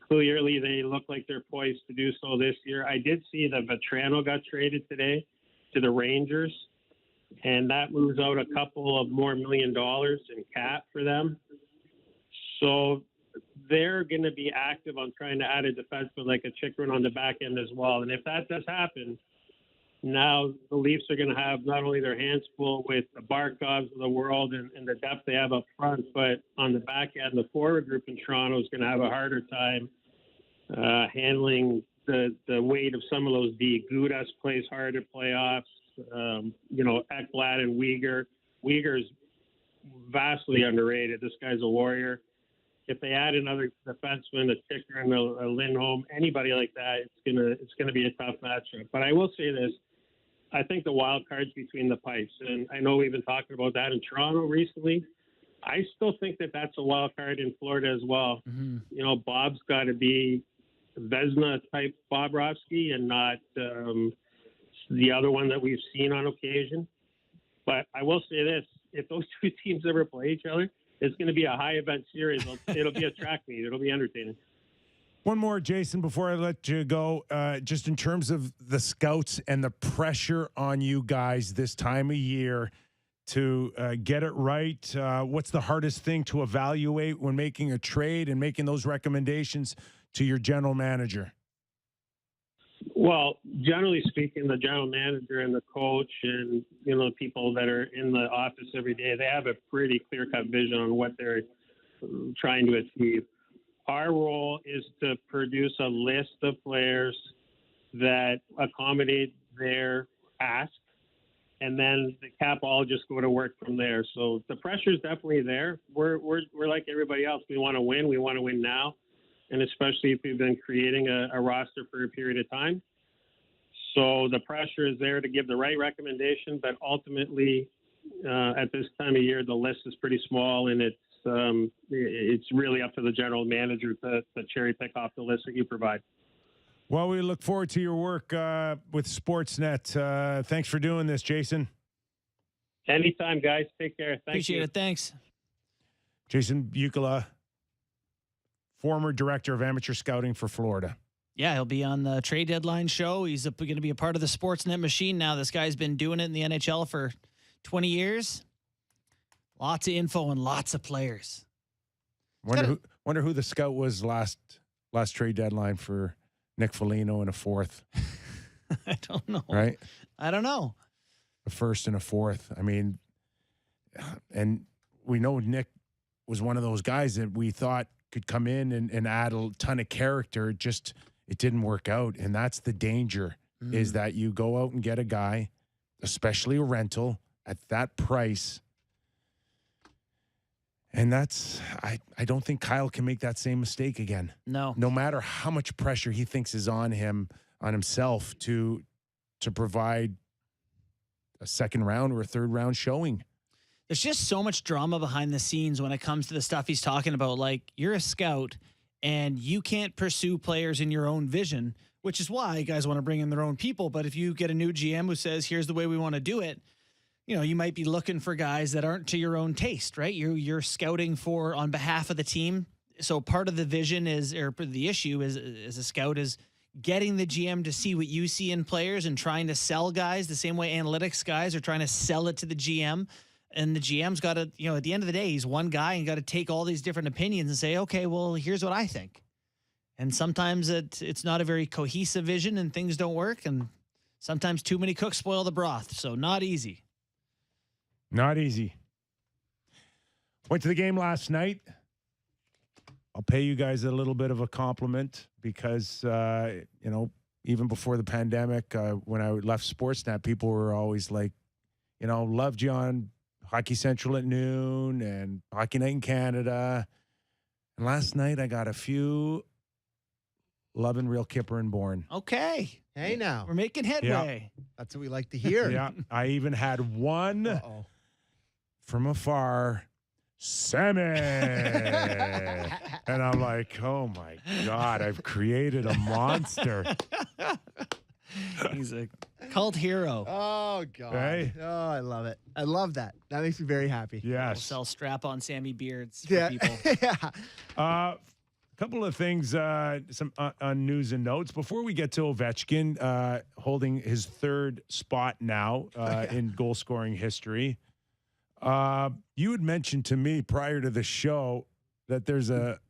Clearly, they look like they're poised to do so this year. I did see that Vetrano got traded today to the Rangers, and that moves out a couple of more $1 million in cap for them. So they're going to be active on trying to add a defenseman like a Chychrun on the back end as well. And if that does happen, now the Leafs are going to have not only their hands full with the Barkovs of the world and the depth they have up front, but on the back end, the forward group in Toronto is going to have a harder time handling the weight of some of those D. Gudas plays hard at playoffs. Ekblad and Weegar. Weegar's vastly underrated. This guy's a warrior. If they add another defenseman, a Chychrun, a Lindholm, anybody like that, it's gonna be a tough matchup. But I will say this. I think the wild card's between the pipes, and I know we've been talking about that in Toronto recently. I still think that that's a wild card in Florida as well. Mm-hmm. Bob's got to be Vezina type Bobrovsky and not the other one that we've seen on occasion. But I will say this: if those two teams ever play each other, it's going to be a high event series. It'll be a track meet. It'll be entertaining.
One more, Jason, before I let you go, just in terms of the scouts and the pressure on you guys this time of year to get it right. What's the hardest thing to evaluate when making a trade and making those recommendations to your general manager?
Well, generally speaking, the general manager and the coach and, the people that are in the office every day, they have a pretty clear-cut vision on what they're trying to achieve. Our role is to produce a list of players that accommodate their ask, and then the cap all just go to work from there. So the pressure is definitely there. We're like everybody else. We want to win. We want to win now, and especially if we've been creating a roster for a period of time. So the pressure is there to give the right recommendation, but ultimately, at this time of year, the list is pretty small, and it's really up to the general manager to cherry pick off the list that you provide.
Well, we look forward to your work with Sportsnet. Thanks for doing this, Jason.
Anytime, guys. Take care.
Appreciate it. Thanks.
Jason Bukala, former director of amateur scouting for Florida.
Yeah, he'll be on the trade deadline show. He's going to be a part of the Sportsnet machine now. This guy's been doing it in the NHL for 20 years. Lots of info and lots of players.
Wonder who the scout was last trade deadline for Nick Foligno in a fourth.
I don't know.
Right?
I don't know.
A first and a fourth. I mean, and we know Nick was one of those guys that we thought could come in and add a ton of character. Just it didn't work out, and that's the danger. Is that you go out and get a guy, especially a rental, at that price. And that's, I don't think Kyle can make that same mistake again.
No.
No matter how much pressure he thinks is on himself to provide a second round or a third round showing.
There's just so much drama behind the scenes when it comes to the stuff he's talking about. Like, you're a scout and you can't pursue players in your own vision, which is why guys want to bring in their own people. But if you get a new GM who says, here's the way we want to do it, you might be looking for guys that aren't to your own taste, right? You're scouting on behalf of the team. So part of the vision or the issue is, as a scout, is getting the GM to see what you see in players and trying to sell guys the same way analytics guys are trying to sell it to the GM. And the GM's got to, at the end of the day, he's one guy and got to take all these different opinions and say, okay, well, here's what I think. And sometimes it's not a very cohesive vision and things don't work. And sometimes too many cooks spoil the broth. So not easy.
Not easy. Went to the game last night. I'll pay you guys a little bit of a compliment because, even before the pandemic, when I left Sportsnet, people were always like, loved you on Hockey Central at noon and Hockey Night in Canada. And last night I got a few loving real Kyper and Bourne.
Okay.
Hey, now.
We're making headway.
That's what we like to hear.
Yeah. I even had one from afar, Sammy. And I'm like, oh my God, I've created a monster.
He's a cult hero.
Oh, God.
Hey.
Oh, I love it. I love that. That makes me very happy.
We'll
Yes.
sell strap-on Sammy beards for people.
Yeah.
A couple of things, some on news and notes. Before we get to Ovechkin holding his third spot now in goal scoring history, you had mentioned to me prior to the show that there's a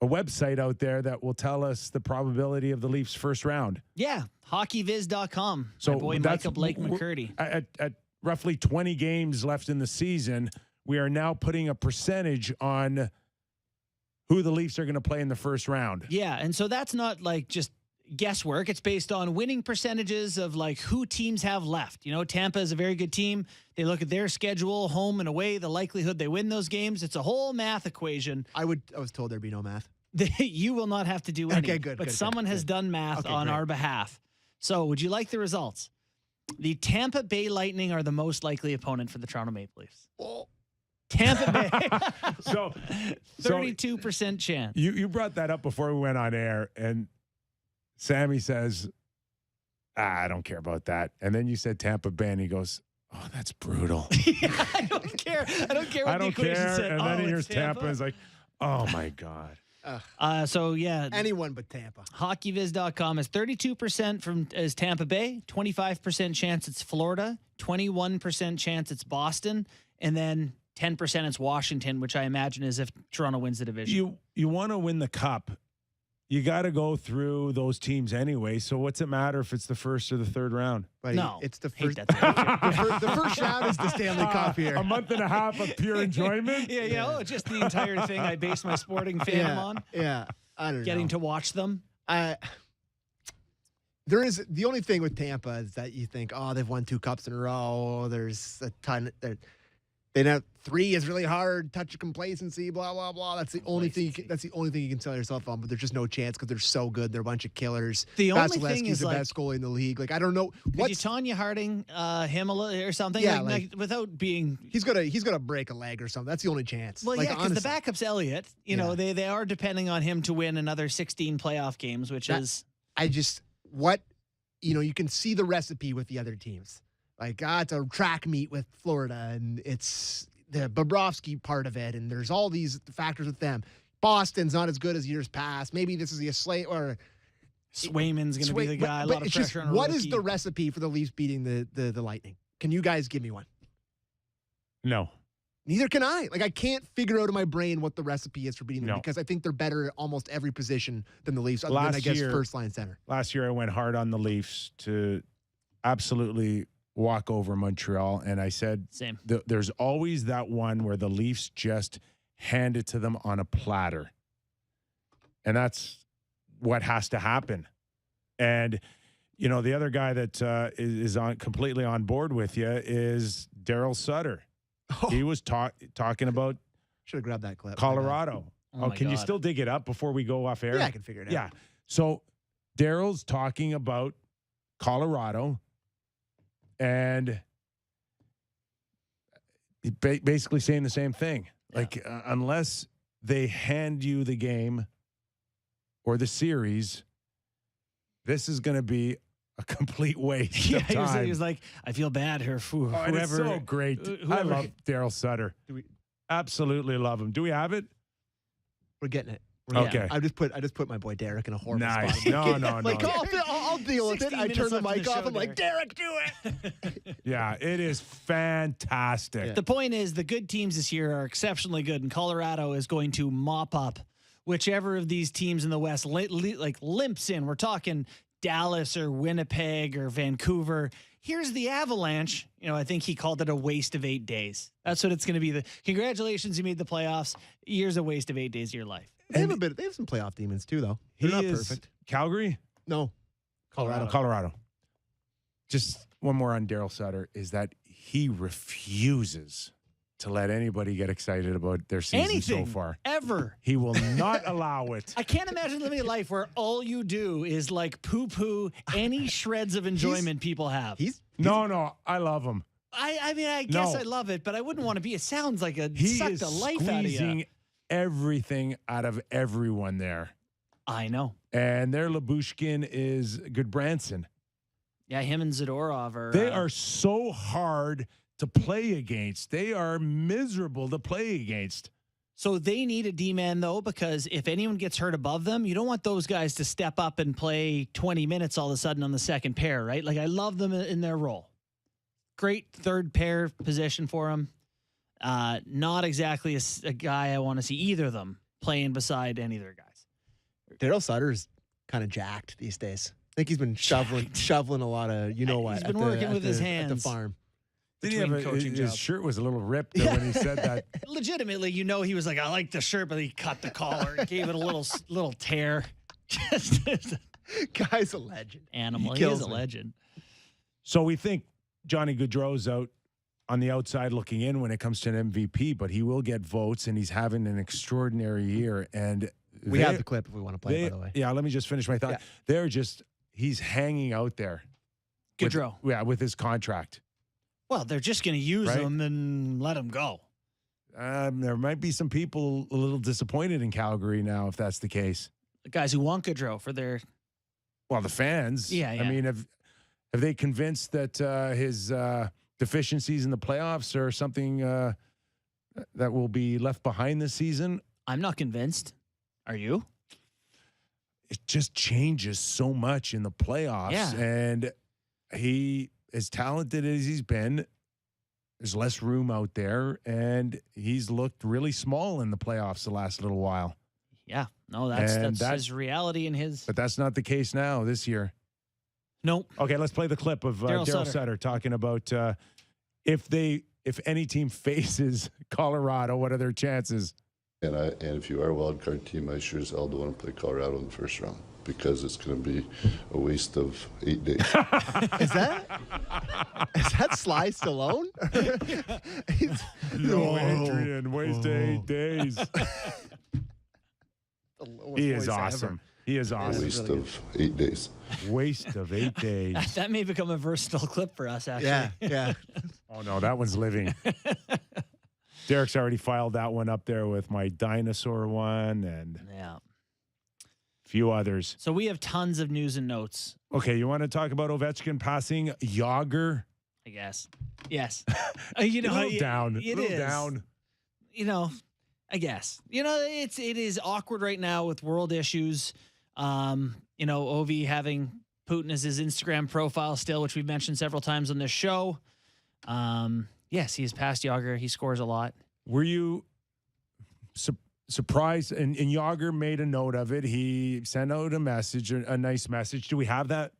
website out there that will tell us the probability of the Leafs' first round.
Yeah, hockeyviz.com.
So
My boy
that's-
Micah Blake McCurdy.
At roughly 20 games left in the season, we are now putting a percentage on who the Leafs are going to play in the first round.
Yeah, and so that's not like just guesswork. It's based on winning percentages of like who teams have left. Tampa is a very good team. They look at their schedule, home and away, the likelihood they win those games. It's a whole math equation.
I was told there'd be no math.
You will not have to do any.
Okay, good.
But
good,
someone has done math on our behalf. So would you like the results? The Tampa Bay Lightning are the most likely opponent for the Toronto Maple Leafs.
Oh.
Tampa Bay.
So
32% chance.
You brought that up before we went on air, and Sammy says, I don't care about that. And then you said Tampa Bay, and he goes, oh, that's brutal.
I don't care. I don't care what the equation said.
And then he
it's
hears Tampa and is like, oh, my God.
So, yeah.
Anyone but Tampa.
Hockeyviz.com is 32% is Tampa Bay, 25% chance it's Florida, 21% chance it's Boston, and then 10% it's Washington, which I imagine is if Toronto wins the division.
You want to win the cup. You got to go through those teams anyway. So what's it matter if it's the first or the third round?
Buddy,
No.
it's the
Hate
first.
that thing.
the first round is the Stanley Cup here.
A month and a half of pure enjoyment.
Yeah. Oh, just the entire thing I base my sporting fandom on.
Yeah, I don't
Getting
know.
to watch them.
There is the only thing with Tampa is that you think, oh, they've won 2 cups in a row. There's a ton. They know 3 is really hard. Touch of complacency. Blah blah blah. That's the only thing. That's the only thing you can sell yourself on. But there's just no chance because they're so good. They're a bunch of killers.
The only thing
Vasilevsky's
is
the
like,
best goalie in the league. Like I don't know
could you
what's
Tanya Harding him a little or something?
Yeah,
like without being.
he's gonna break a leg or something. That's the only chance.
Well,
like,
yeah, because the
honestly.
backup's Elliott. You know, they are depending on him to win another 16 playoff games, which is.
I just you can see the recipe with the other teams. Like it's a track meet with Florida, and it's the Bobrovsky part of it, and there's all these factors with them. Boston's not as good as years past. Maybe this is the slate or
Swayman's going to be the guy. A
but
lot of
it's
pressure
just,
on a
what
rookie.
is the recipe for the Leafs beating the Lightning? Can you guys give me one?
No.
Neither can I. Like I can't figure out in my brain what the recipe is for beating them
No.
because I think they're better at almost every position than the Leafs, other than
Last
I guess
year-
first line center.
Last year I went hard on the Leafs to absolutely walk over Montreal, and I said
Same.
there's always that one where the Leafs just hand it to them on a platter, and that's what has to happen. And the other guy that is on completely on board with you is Daryl Sutter. He was talking about
Should have grabbed that clip.
Colorado.
Oh, my
Can you
God.
still dig it up before we go off air?
Yeah, I can figure it out.
Yeah. So Daryl's talking about Colorado and basically saying the same thing.
Yeah.
Like, unless they hand you the game or the series, this is going to be a complete waste
Yeah,
of time.
he was like, I feel bad here for
Oh, and
whoever.
it's so great. I
whoever-
love Daryl Sutter. Absolutely love him. Do we have it?
We're getting it.
Okay.
I just put my boy Derek in a horrible
Nice.
spot.
No.
Like, I'll deal with it.
16
I turn the
minutes left in
mic
the
off.
show,
I'm like, Derek, do it.
Yeah, it is fantastic.
The point is, the good teams this year are exceptionally good, and Colorado is going to mop up whichever of these teams in the West limps in. We're talking Dallas or Winnipeg or Vancouver. Here's the Avalanche. I think he called it a waste of 8 days. That's what it's going to be. Congratulations, you made the playoffs. Here's a waste of 8 days of your life.
They have some playoff demons too, though. They're not perfect.
Calgary?
No,
Colorado. Just one more on Daryl Sutter is that he refuses to let anybody get excited about their season so far.
Ever.
He will not allow it.
I can't imagine living a life where all you do is like poo-poo any shreds of enjoyment people have.
No, I love him.
I mean, I guess I love it, but I wouldn't want to be. It sounds like
He
sucked
is
the life out of you.
squeezing everything out of everyone there.
I know.
And their Labushkin is Goodbranson.
Yeah, him and Zadorov are.
They are so hard to play against. They are miserable to play against.
So they need a D-man, though, because if anyone gets hurt above them, you don't want those guys to step up and play 20 minutes all of a sudden on the second pair, right? Like, I love them in their role. Great third pair position for them. Not exactly a guy I want to see either of them playing beside any of their guys.
Daryl Sutter's kind of jacked these days. I think he's been shoveling a lot of, what.
He's been working with his hands
at the farm.
Did he have his shirt was a little ripped when he said that.
Legitimately, he was like, I like the shirt, but he cut the collar and gave it a little tear.
Guy's a legend.
Animal. He is a legend.
So we think Johnny Gaudreau's out on the outside looking in when it comes to an MVP, but he will get votes, and he's having an extraordinary year. And
we have the clip if we want to play it, by the way.
Yeah, let me just finish my thought. Yeah. He's hanging out there.
Gaudreau.
With his contract.
Well, they're just going to use him and let him go.
There might be some people a little disappointed in Calgary now if that's the case.
The guys who want Gaudreau for their...
Well, the fans.
Yeah.
I mean, have they convinced that his deficiencies in the playoffs are something that will be left behind this season?
I'm not convinced. Are you?
It just changes so much in the playoffs.
Yeah.
And he, as talented as he's been, there's less room out there, and he's looked really small in the playoffs the last little while.
Yeah. No, that's his reality in his...
But that's not the case now this year.
Nope.
Okay, let's play the clip of Daryl Sutter talking about if any team faces Colorado, what are their chances?
And if you are a wild card team, I sure as hell don't want to play Colorado in the first round because it's going to be a waste of 8 days.
Is that Sly Stallone?
No, Adrian, waste 8 days. He is awesome. He is awesome.
Waste of 8 days.
Waste of 8 days.
That may become a versatile clip for us, actually.
Yeah.
Oh, no, that one's living. Derek's already filed that one up there with my dinosaur one and a few others.
So we have tons of news and notes.
Okay, you want to talk about Ovechkin passing Jágr?
I guess. Yes.
A little down.
I guess. It is awkward right now with world issues. Ovi having Putin as his Instagram profile still, which we've mentioned several times on this show. Yes, he has passed Jágr. He scores a lot. Were you
surprised? And Jágr made a note of it. He sent out a message, a nice message. Do we have that?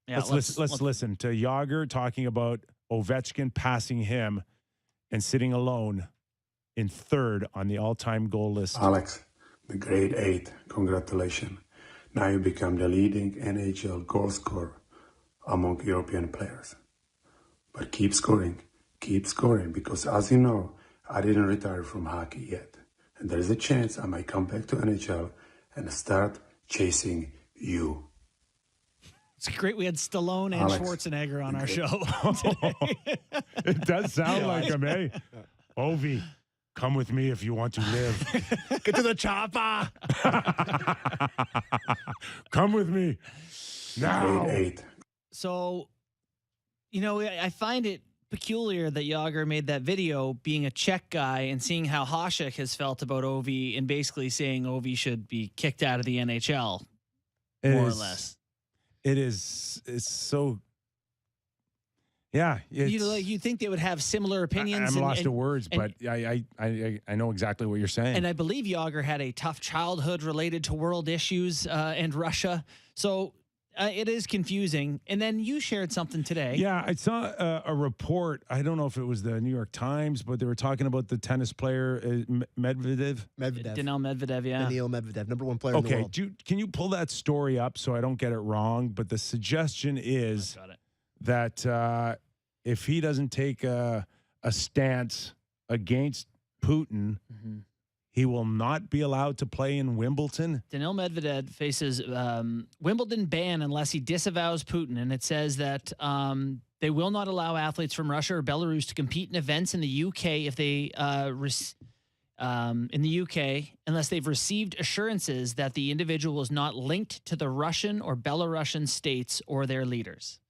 Yeah,
let's listen to Jágr talking about Ovechkin passing him and sitting alone in third on the all-time goal list.
Alex, the grade 8, congratulations. Now you become the leading NHL goal scorer among European players. But keep scoring, because as you know, I didn't retire from hockey yet. And there is a chance I might come back to NHL and start chasing you.
It's great we had Stallone and
Alex,
Schwarzenegger on our show today.
It does sound like him, eh? Ovi, come with me if you want to live.
Get to the chopper.
Come with me. Now.
Grade 8.
So, I find it peculiar that Jágr made that video being a Czech guy and seeing how Hasek has felt about Ovi and basically saying Ovi should be kicked out of the NHL, more or less.
It's so. Yeah,
You think they would have similar opinions?
I'm lost to words, but I know exactly what you're saying.
And I believe Jágr had a tough childhood related to world issues and Russia. So it is confusing. And then you shared something today.
Yeah, I saw a report. I don't know if it was the New York Times, but they were talking about the tennis player Medvedev.
Daniil Medvedev, yeah.
Daniil Medvedev, number one player in the world.
Can you pull that story up so I don't get it wrong? But the suggestion is that if he doesn't take a stance against Putin, he will not be allowed to play in Wimbledon.
Daniil Medvedev faces Wimbledon ban unless he disavows Putin. And it says that they will not allow athletes from Russia or Belarus to compete in events in the UK if they in the UK unless they've received assurances that the individual is not linked to the Russian or Belarusian states or their leaders.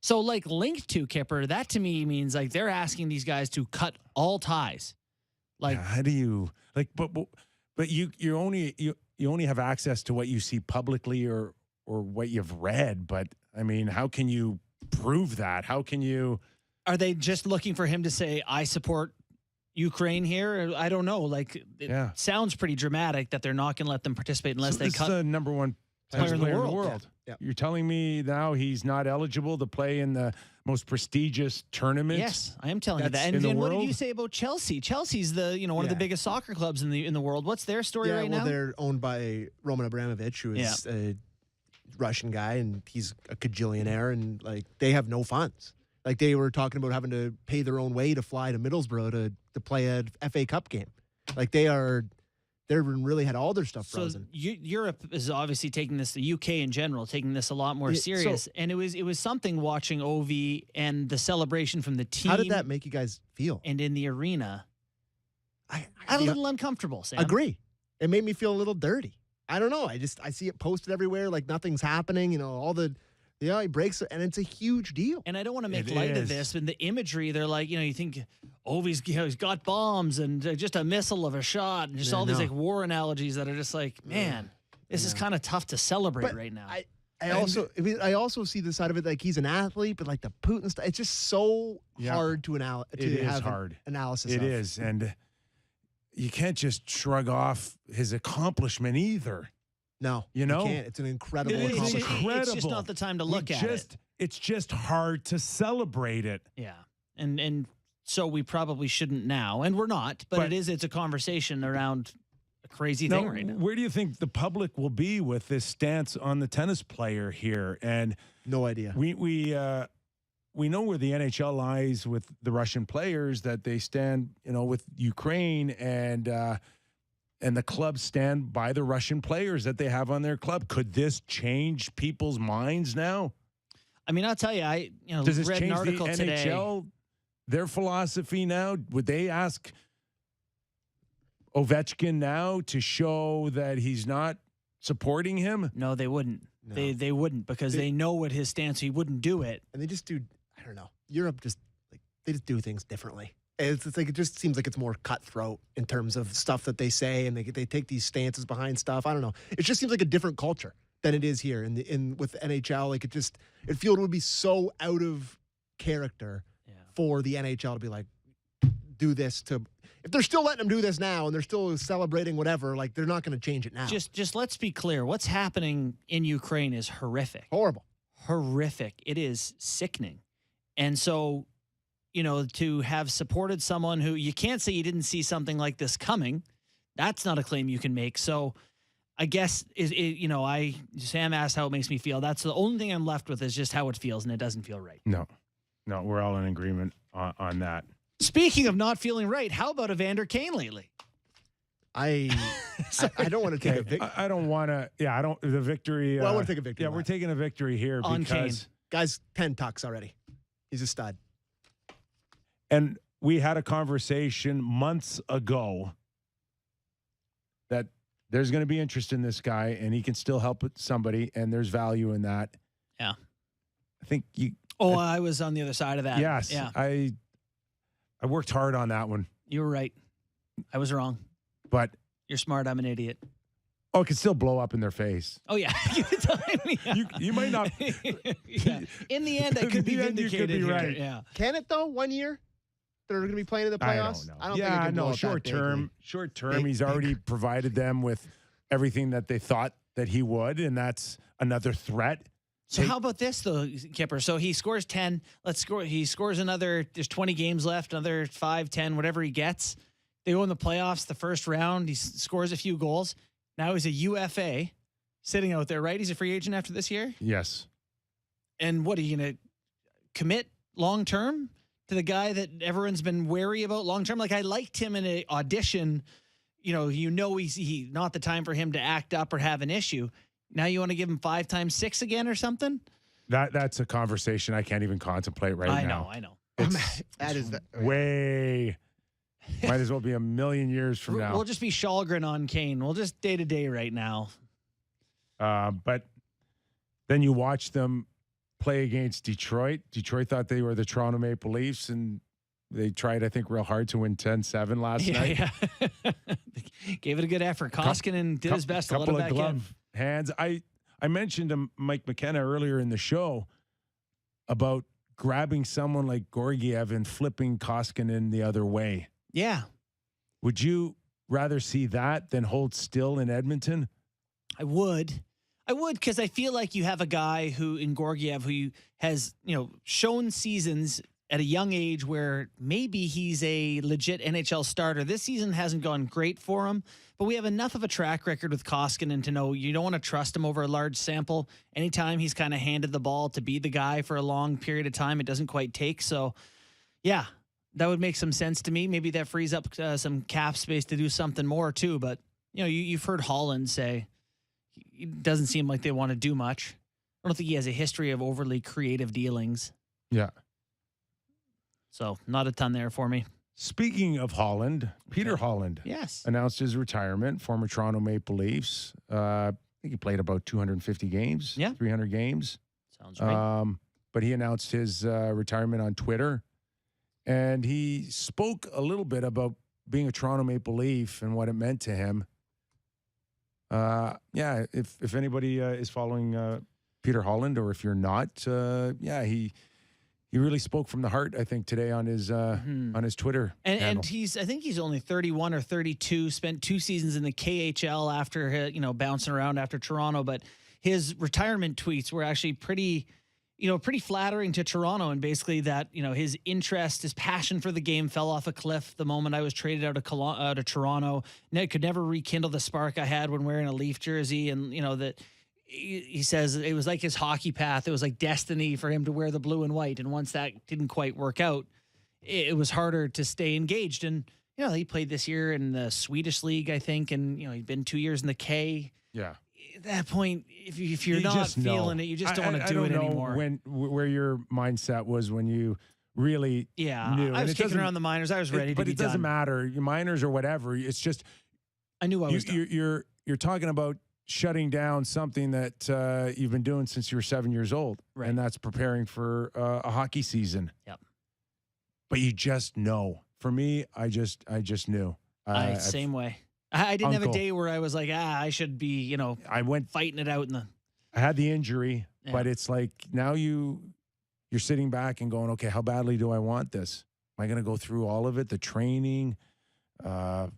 So, like, linked to Kyper, that to me means like they're asking these guys to cut all ties. Like,
how do you like? But you only have access to what you see publicly or what you've read. But I mean, how can you prove that? How can you?
Are they just looking for him to say, "I support Ukraine" here? I don't know. Like, it sounds pretty dramatic that they're not going to let them participate unless they cut
the number one player in the world. Yeah. You're telling me now he's not eligible to play in the most prestigious tournament?
Yes, I am telling you that. And what did you say about Chelsea? Chelsea's one of the biggest soccer clubs in the world. What's their story right now?
They're owned by Roman Abramovich, who is a Russian guy, and he's a cajillionaire, and like they have no funds. Like they were talking about having to pay their own way to fly to Middlesbrough to play a FA Cup game. Like they really had all their stuff frozen.
So Europe is obviously taking this, the UK in general, taking this a lot more serious. And it was something watching Ovi and the celebration from the team.
How did that make you guys feel?
And in the arena, I'm a little uncomfortable, Sam.
Agree. It made me feel a little dirty. I don't know. I see it posted everywhere like nothing's happening. You know, all the he breaks it, and it's a huge deal.
And I don't want to make light of this, but the imagery, they're like, you think Ovi's he's got bombs and just a missile of a shot, and just all these like war analogies that are just like, man, this is kind of tough to celebrate right now.
I also see the side of it like he's an athlete, but like the Putin stuff, it's just so hard to have analysis.
It is, and you can't just shrug off his accomplishment either.
No,
you
can't. It's an incredible accomplishment.
It's just not the time to look at it.
It's just hard to celebrate it.
Yeah, and so we probably shouldn't now, and we're not. But it's a conversation around a crazy thing right now.
Where do you think the public will be with this stance on the tennis player here? And
no idea.
We know where the NHL lies with the Russian players, that they stand, with Ukraine, and the clubs stand by the Russian players that they have on their club. Could this change people's minds now?
I mean, I'll tell you, I
Does this
read
change
an article
the
today.
NHL, their philosophy now? Would they ask Ovechkin now to show that he's not supporting him?
No, they wouldn't. No. They wouldn't, because they know what his stance. He wouldn't do it.
And they just do. I don't know. Europe they just do things differently. It's like it just seems like it's more cutthroat in terms of stuff that they say, and they take these stances behind stuff. I don't know. It just seems like a different culture than it is here with NHL. Like it feels it would be so out of character for the NHL to be like, do this to. If they're still letting them do this now and they're still celebrating whatever, like they're not going to change it now.
Just let's be clear. What's happening in Ukraine is horrific. Horrific. It is sickening. And so, to have supported someone who you can't say you didn't see something like this coming, that's not a claim you can make. So I guess, Sam asked how it makes me feel. That's the only thing I'm left with is just how it feels, and it doesn't feel right.
No, we're all in agreement on that.
Speaking of not feeling right, how about Evander Kane lately?
I don't want to take a victory.
I don't want to. Yeah, I don't. The victory.
Well, I want to take a victory.
Yeah, we're taking a victory here
on
because
Kane.
Guy's 10 tucks already. He's a stud.
And we had a conversation months ago that there's going to be interest in this guy, and he can still help somebody, and there's value in that.
Yeah.
I think
Oh, I was on the other side of that.
Yes.
Yeah.
I worked hard on that one.
You were right. I was wrong.
But
You're smart. I'm an idiot.
it could still blow up in their face.
Oh, yeah.
You might not.
Yeah. In the end, I could be
In the end, you
vindicated.
could be
here.
right.
Yeah.
Can it though? 1 year? They're going to be playing in the playoffs.
I don't know.
think it can blow up that
Short term.
big.
Short term. He's already provided them with everything that they thought that he would, and that's another threat.
So how about this though, Kyper? So he scores 10. He scores another. There's 20 games left. Another 5, 10, whatever he gets. They go in the playoffs. The first round, he scores a few goals. Now he's a UFA, sitting out there. Right? He's a free agent after this year.
Yes.
And what are you gonna commit long term to the guy that everyone's been wary about long term? Like I liked him in an audition. He's not the time for him to act up or have an issue. Now you want to give him 5 times 6 again or something?
That's a conversation I can't even contemplate right now.
I know.
That is
way. Might as well be a million years from now.
We'll just be Kallgren on Kane. We'll just day to day right now.
But then you watch them play against Detroit. Detroit thought they were the Toronto Maple Leafs, and they tried, I think, real hard to win 10-7 last night.
Yeah. Gave it a good effort. Koskinen did his best to let it back in.
Hands. I mentioned to Mike McKenna earlier in the show about grabbing someone like Georgiev and flipping Koskinen the other way.
Yeah.
Would you rather see that than hold still in Edmonton?
I would because I feel like you have a guy who in Georgiev who has, shown seasons at a young age where maybe he's a legit NHL starter. This season hasn't gone great for him, but we have enough of a track record with Koskinen to know you don't want to trust him over a large sample. Anytime he's kind of handed the ball to be the guy for a long period of time, it doesn't quite take. So, yeah, that would make some sense to me. Maybe that frees up some cap space to do something more too. But, you've heard Holland say it doesn't seem like they want to do much. I don't think he has a history of overly creative dealings.
Yeah.
So not a ton there for me.
Speaking of Holland, Peter Holland announced his retirement, former Toronto Maple Leafs. I think he played about 250 games, 300 games.
Sounds right.
But he announced his retirement on Twitter, and he spoke a little bit about being a Toronto Maple Leaf and what it meant to him. If anybody is following Peter Holland, or if you're not, he really spoke from the heart, I think, today on his Twitter
and I think he's only 31 or 32. Spent 2 seasons in the KHL after bouncing around after Toronto. But his retirement tweets were actually pretty flattering to Toronto, and basically that his interest, his passion for the game fell off a cliff the moment I was traded out of Toronto. Could never rekindle the spark I had when wearing a Leaf jersey, and that. He says it was like his hockey path. It was like destiny for him to wear the blue and white. And once that didn't quite work out, it was harder to stay engaged. And, he played this year in the Swedish league, I think. And, he'd been 2 years in the K.
Yeah.
At that point, if you're not feeling it, you just don't want to do it anymore.
Where your mindset was when you really knew.
I was kicking around the minors. I was ready to be done.
But it doesn't matter. Your minors or whatever. It's just.
I knew I was done.
You're talking about shutting down something that you've been doing since you were 7 years old, and that's preparing for a hockey season.
Yep.
But you just know. For me, I just knew.
Same way. I didn't have a day where I was like, I should be,
I went
fighting it out
I had the injury, but it's like now you're sitting back and going, okay, how badly do I want this? Am I going to go through all of it? The training, the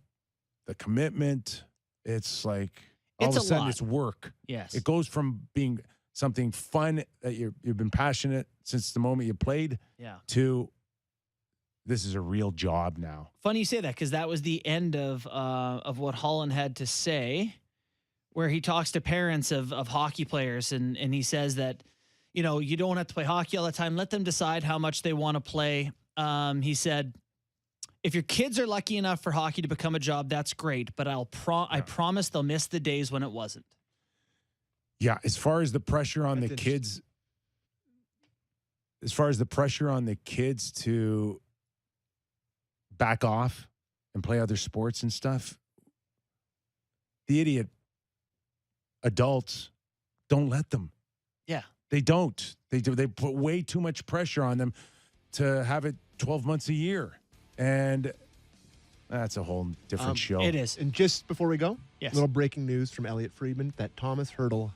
commitment. It's like. All of a sudden, it's work.
Yes.
It goes from being something fun that you've been passionate since the moment you played to this is a real job now.
Funny you say that, because that was the end of what Holland had to say, where he talks to parents of hockey players, and he says that, you don't have to play hockey all the time. Let them decide how much they want to play. He said, if your kids are lucky enough for hockey to become a job, that's great. But I promise they'll miss the days when it wasn't.
Yeah, as far as the pressure on the kids, to back off and play other sports and stuff, the idiot adults don't let them.
Yeah.
They don't. They do. They put way too much pressure on them to have it 12 months a year. And that's a whole different show.
It is.
And just before we go,
Yes.
little breaking news from Elliot Friedman that Thomas Hurdle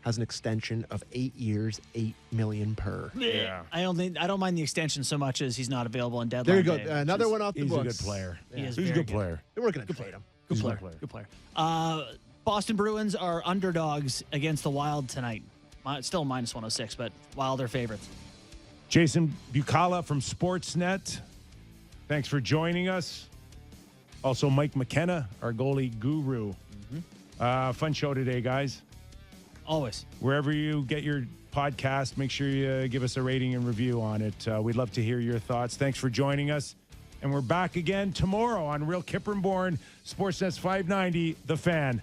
has an extension of 8 years, $8 million per.
Yeah.
I don't mind the extension so much as he's not available on deadline.
There you go.
day, which
Another
is-
one off the
He's
books.
a good player.
He is
He's a
very
good player.
They weren't going to trade him.
Good
He's a
player.
good player.
Good player. Boston Bruins are underdogs against the Wild tonight. Still minus 106, but Wild are favorites.
Jason Bucala from Sportsnet. Thanks for joining us. Also, Mike McKenna, our goalie guru. Fun show today, guys.
Always.
Wherever you get your podcast, make sure you give us a rating and review on it. We'd love to hear your thoughts. Thanks for joining us. And we're back again tomorrow on Real Kyper and Bourne, Sportsnet 590, The Fan.